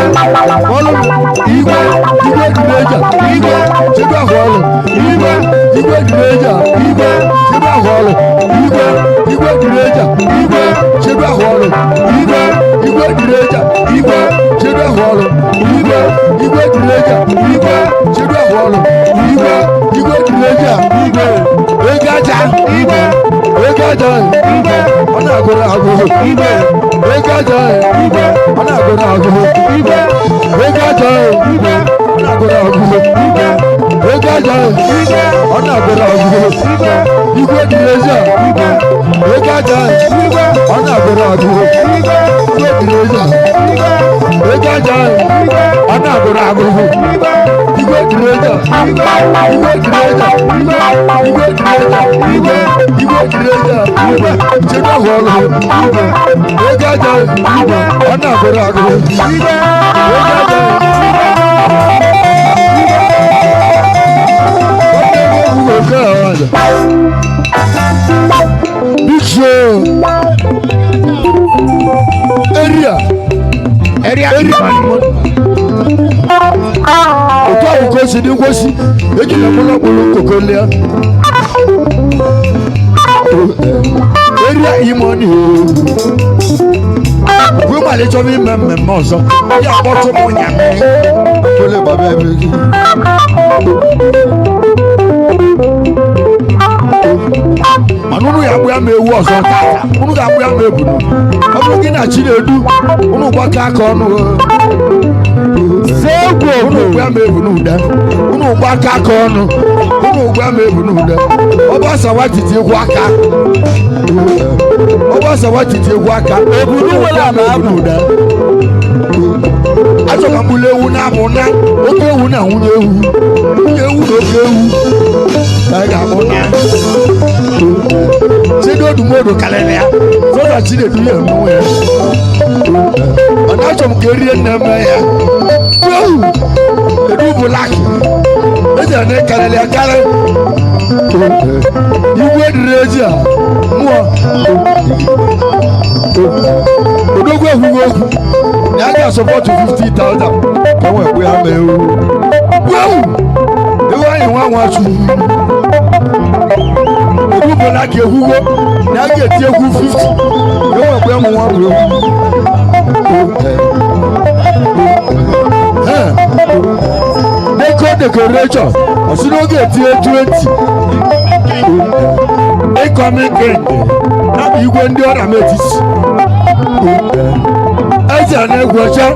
bọlụmịa igwe dịrị eji igwe chebe ahụ ọlụ igwe dịrị eji igwe chebe ahụ ọlụ igwe dịrị eji igwe chebe ahụ ọlụ igwe dịrị eji igwe chebe ahụ ọlụ igwe dịrị eji igwe chebe ahụ ọlụ igwe dịrị eji igwe ego aja igwe ego aja igwe ọ na-agụrụ agụụ igwe ego aja igwe ọ na-agụrụ agụụ igwe ego aja igwe ọ na-agụrụ agụụ igwe ego aja igwe ọ na-agụrụ agụụ igwe igwe dịrị ezi a igwe ego aja igwe ọ na-agụrụ agụụ igwe dịrị ezi a igwe ego aja igwe ọ na-agụrụ agụụ igwe dịrị ezi a igwe dịrị ezi a igwe dịrị ezi a igwe dịrị ezi a igwe chebe ahụ ọlụ igwe ego aja igwe ọ na-agụrụ agụụ igwe ego aja Big show area otu ahụ ka o si dị ngwosi ejila mụlọkpụrụ kokolia area imoni gwe mali chọrọ ime mmemme ọzọ ya kpọtụ m nyame kele baba ebe gị mana unu ga-agbụ ya ma ewu ọzọ tata unu ga-agbụ ya ma ebunu ọ bụrụ gị na Chinedu unu gbakọ aka ọnụ segwu unu gbu ya ma ebunu ude unu gbakọ aka ọnụ unu gbu ya ma ebunu ude ọ bụ asawa titi egwu aka ọ bụ asawa titi egwu aka ebunu nwere ma ebunu ude achọ ka mgbuli ewu na-abụ na oke ewu na nwunye ewu nwunye ewu na oke ewu ka ị ga-abụ na Chinedu modo kalele ya so Chinedu ya emenwe ya mana achọ m ka erie nne eme ya edu bụ laki eji na kalele ya karị igwe dịrị eji a mmụọ odogwu ehuwe okwu na ya ga-asọpọtụ 50,000 ka nwekwe ya ma ewu ewu anyị nwa nwa chụ ebu na ka ehugo na a ga-eti egwu 50 enwekwa ụmụ nwa bụrụ deco decoration ọsị na oge etinye 20 ịkọmike na igwe ndị ọrịa metisi eze na-egwu ọcha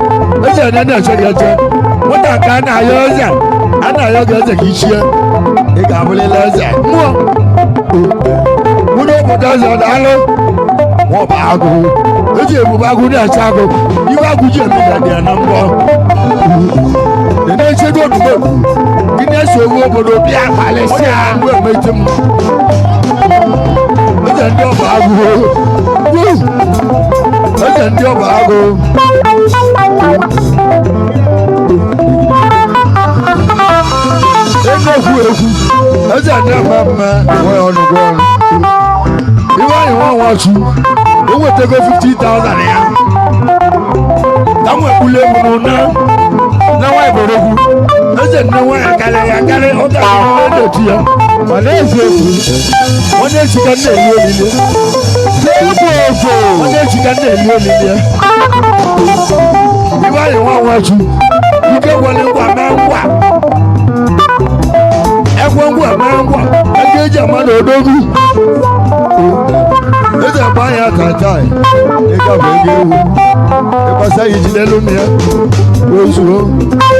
eze na-eche gị eche nwata ka a na-ayọ eze a na-ayọ gị eze ka ichie ị ga-abụlịla eze mmụọ nwunye obodo eze ọ daalụ maọbụ agụ eji ebube agụ na-eche agụ iwe agụ ji emega dị ya na mbọ na-echedo odumodu gị na-eso ewu obodo bịa palestia mgbe emeti m eze ndị ọba agụ eze ndị ọba agụ enu ekwu eze ndị mmemme nwe ọnụgwọ ọrụ iwe anyị nwa nwachu o wetego 50,000 ya ka m ekpule m n'ụna na nwa iborogwu eze nne nwaanyị karịrị akarị ọ ga-ahụ na-etu ya ma na-efu efu onye echika na-eli olile onye echika na-eli olile ya iwe anyị nwa nwachu ike gwere ngwa mee ngwa ekwe ngwa mee ngwa ego eji ama na odogwu eze agba anya tatai ịgabụ ego ewu ịgbasa ya ijidelu m ya ozuo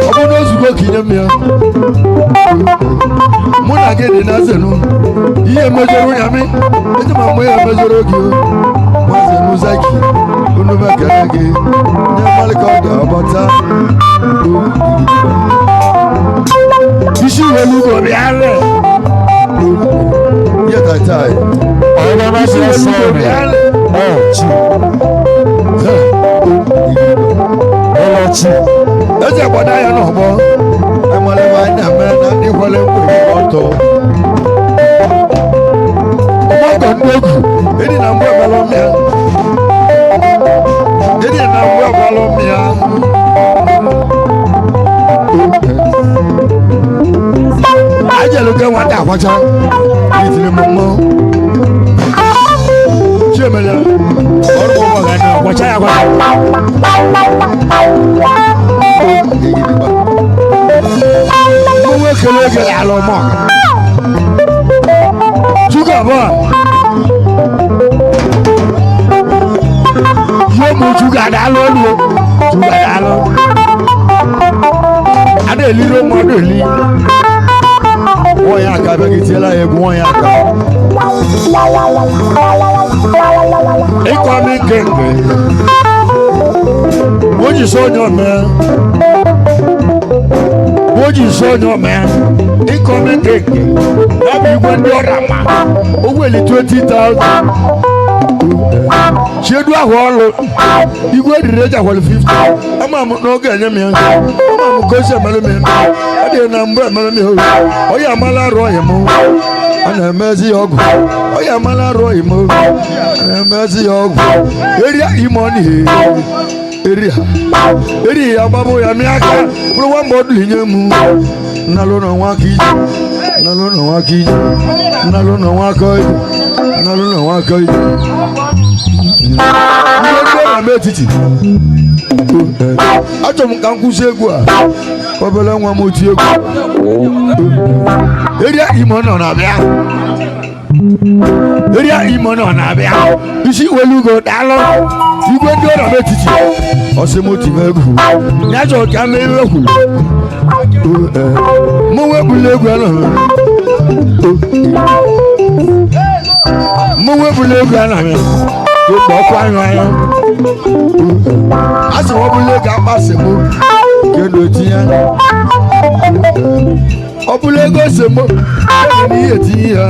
ọ bụ na ozugo ka inye m ya mụ na gị dị na zenu ihe mejọrọ ya mi eji ma mgbe ya mejọrọ gị mazenu zaki unu mekere gị nye mmalika ọ ga-agbata isi welugo bịara ye tatai isi welugo bịara eze gbada ya n'ọgbọ emalebe anya mee na ndị kwere nkwe ọtọ ọgbọgọ ndị egwu ịdị na mgbe ọgbalọmịa ịdị na mgbe ọgbalọmịa ajeluke nwata akwacha itiri m mmụọ chiemele ọrụ ụgbọ ga na akwacha ya akwacha mwe kele gele alọmọ juga bọ yóò mú juga dá lọ́nu juga dá lọ adéèlí ló mọ adéèlí wọ́n yà ká bẹ́ẹ̀ kì í tiẹ́ láyé wọ́n yà ká ikọ̀ mi kéńké wọ́n jì sọ́nyọ̀ mẹ́. Woji sonyo man, income cake. That be when you're a man. Oh, well, 20,000. She do a wall. You go to the whole 50. I'm no getting me. I'm going to Malaman. I didn't number Malaman. Oh, yeah, Malaroyamo. And a mercy of oh, yeah, Malaroyamo. And a mercy of area money. Eri ababo ya miaka pro wa modu nyemu nalo na waki nalo na waki nalo na wakoi nalo na wakoi nalo na metiti acho mkanku segwa obele nwa moti egwu eri imono na bia eri imono na bia isi welugo dalo igwe ndị ọrịa metiti ọsịmoti megwu n'ajọ ka mee egwu mụ wepụla egwu anọ mụ wepụla egwu anọ ịkpọ ọkụ anyụ anya asị wọbụla ego akpasị mụ kedu tinye ọbụla ego semụ ego n'ihe tinye ya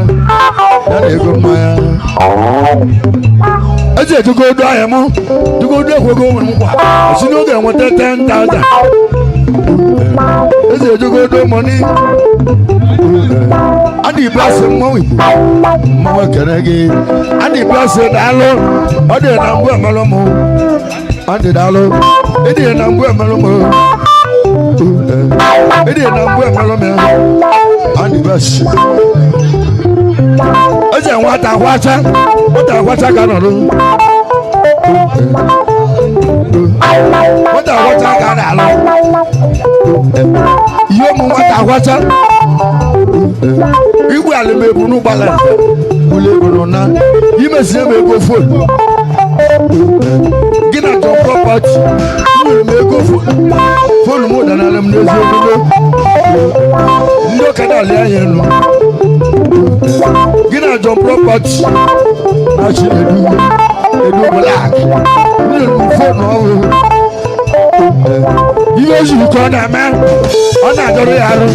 ya na ego mmanya eze edugodo ahịa mụ dugodo ekwego nwere mkwa osi n'oge enweta 10,000 eze edugodo mọni adị blasị mmanwụ igbo mmanwụ ekere gị adị blasị daalụ ọ dị na mgbe emelụ mụ adị daalụ ịdị na mgbe emelụ mụ ịdị na mgbe emelụ mụ adị blasị eze nwata akwacha ka nọrụ nwata akwacha ka na-alụ ihe ụmụ nwata akwacha igwe alịmebu n'ụgbala ulegburu na imesi m ego fonu gị na John Property nyere m ego fonu m danara m n'ezi obodo ndị ọkada alị anya elu gị na John Property na Chinedu Black nyere m fonu ọhụrụ ihe ozuru ka ọ na-eme ọ na-adọrọ ya arụ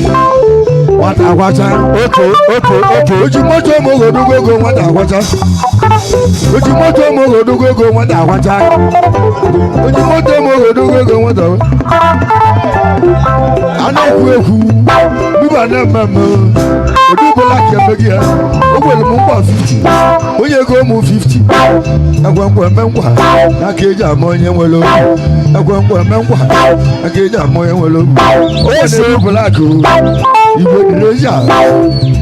nwata agwacha oke oji moto m ogodogo ego nwata agwacha oji moto m ogodogo ego nwata agwacha oji moto m ogodogo ego nwata a na-ekwu ekwu Iba na mama. Odu bola ke begi ha. Ogwele mu kwa 50. Onye go mu 50. Agwangwa menkwa. Na keja mo onye nwelo. Agwangwa menkwa. Na keja mo onye nwelo. Odu bola ko.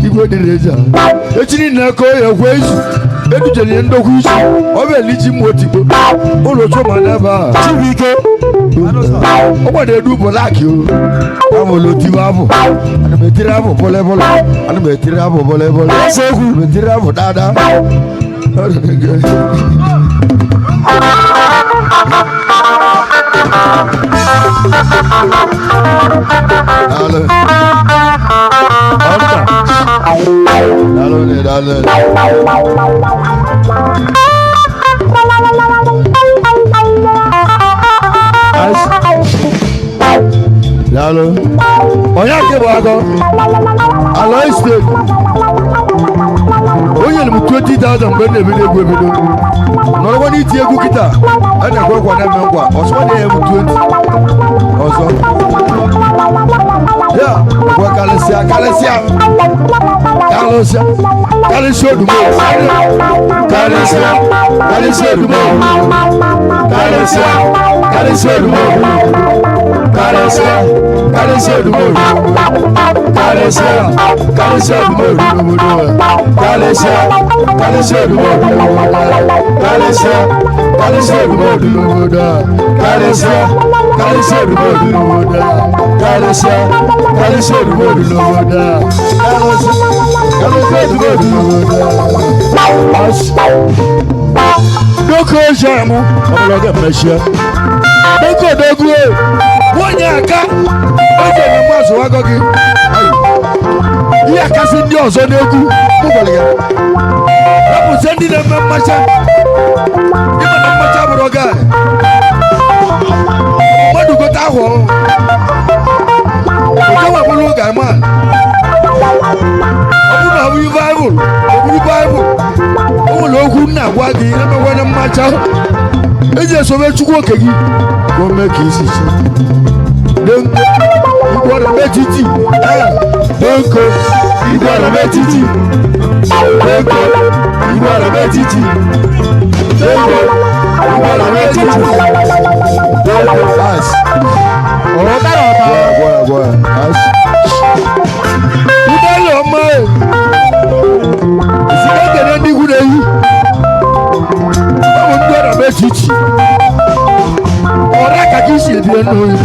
Igwe direja. Echiri na ko ye kwezu. Edujele ndokwu isi. Obe liji motibo. Olo choma neba. Chibike. Ogbade edu bolaki o. Amo lo tiwabo. Ani me tirabo bole bole. Ani me tirabo bole bole. Seku me tirabo dada. Dale. Dale. Lalo. Oya ke bago. Aloy state. Oye mu 20,000 bende bide gwebido. No go ni ti egu kita. Ana go kwa na menkwa. Oso de mu 20. Oso. Ya, go kalesia. Kalesia dumo. Kalesia dumo. Kalesia dumo. Kalesia dumo. Doko jamu, amaloga mashia. Doko dogu. Wonya aka. Oje na mwazo wagogi. Iya kasi ndi ozo n'egwu. Mugoliga. Abu sendi na mmacha. Ima na mmacha buroga. Madu gota ho. Ojo wa bulu ga man. Obu na Bible. Obu lo ogwu na gwa gi na me wana mmacha. Eje so be chukwu okegi. Go make isi chi. Donko Igwara metiti. Donko Igwara metiti. Donko Igwara metiti. Donko Igwara metiti. Donko as. Ọ̀rọ̀ as. Udale ọmọ ẹ̀. Ìsìnkẹ́kẹ̀rẹ́ ní ìwúrẹ́ yìí. Báwo ń gbọ́dọ̀ metiti? Ọ̀rẹ́ kàkí ṣèdí ẹnu yìí.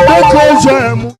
Don't close your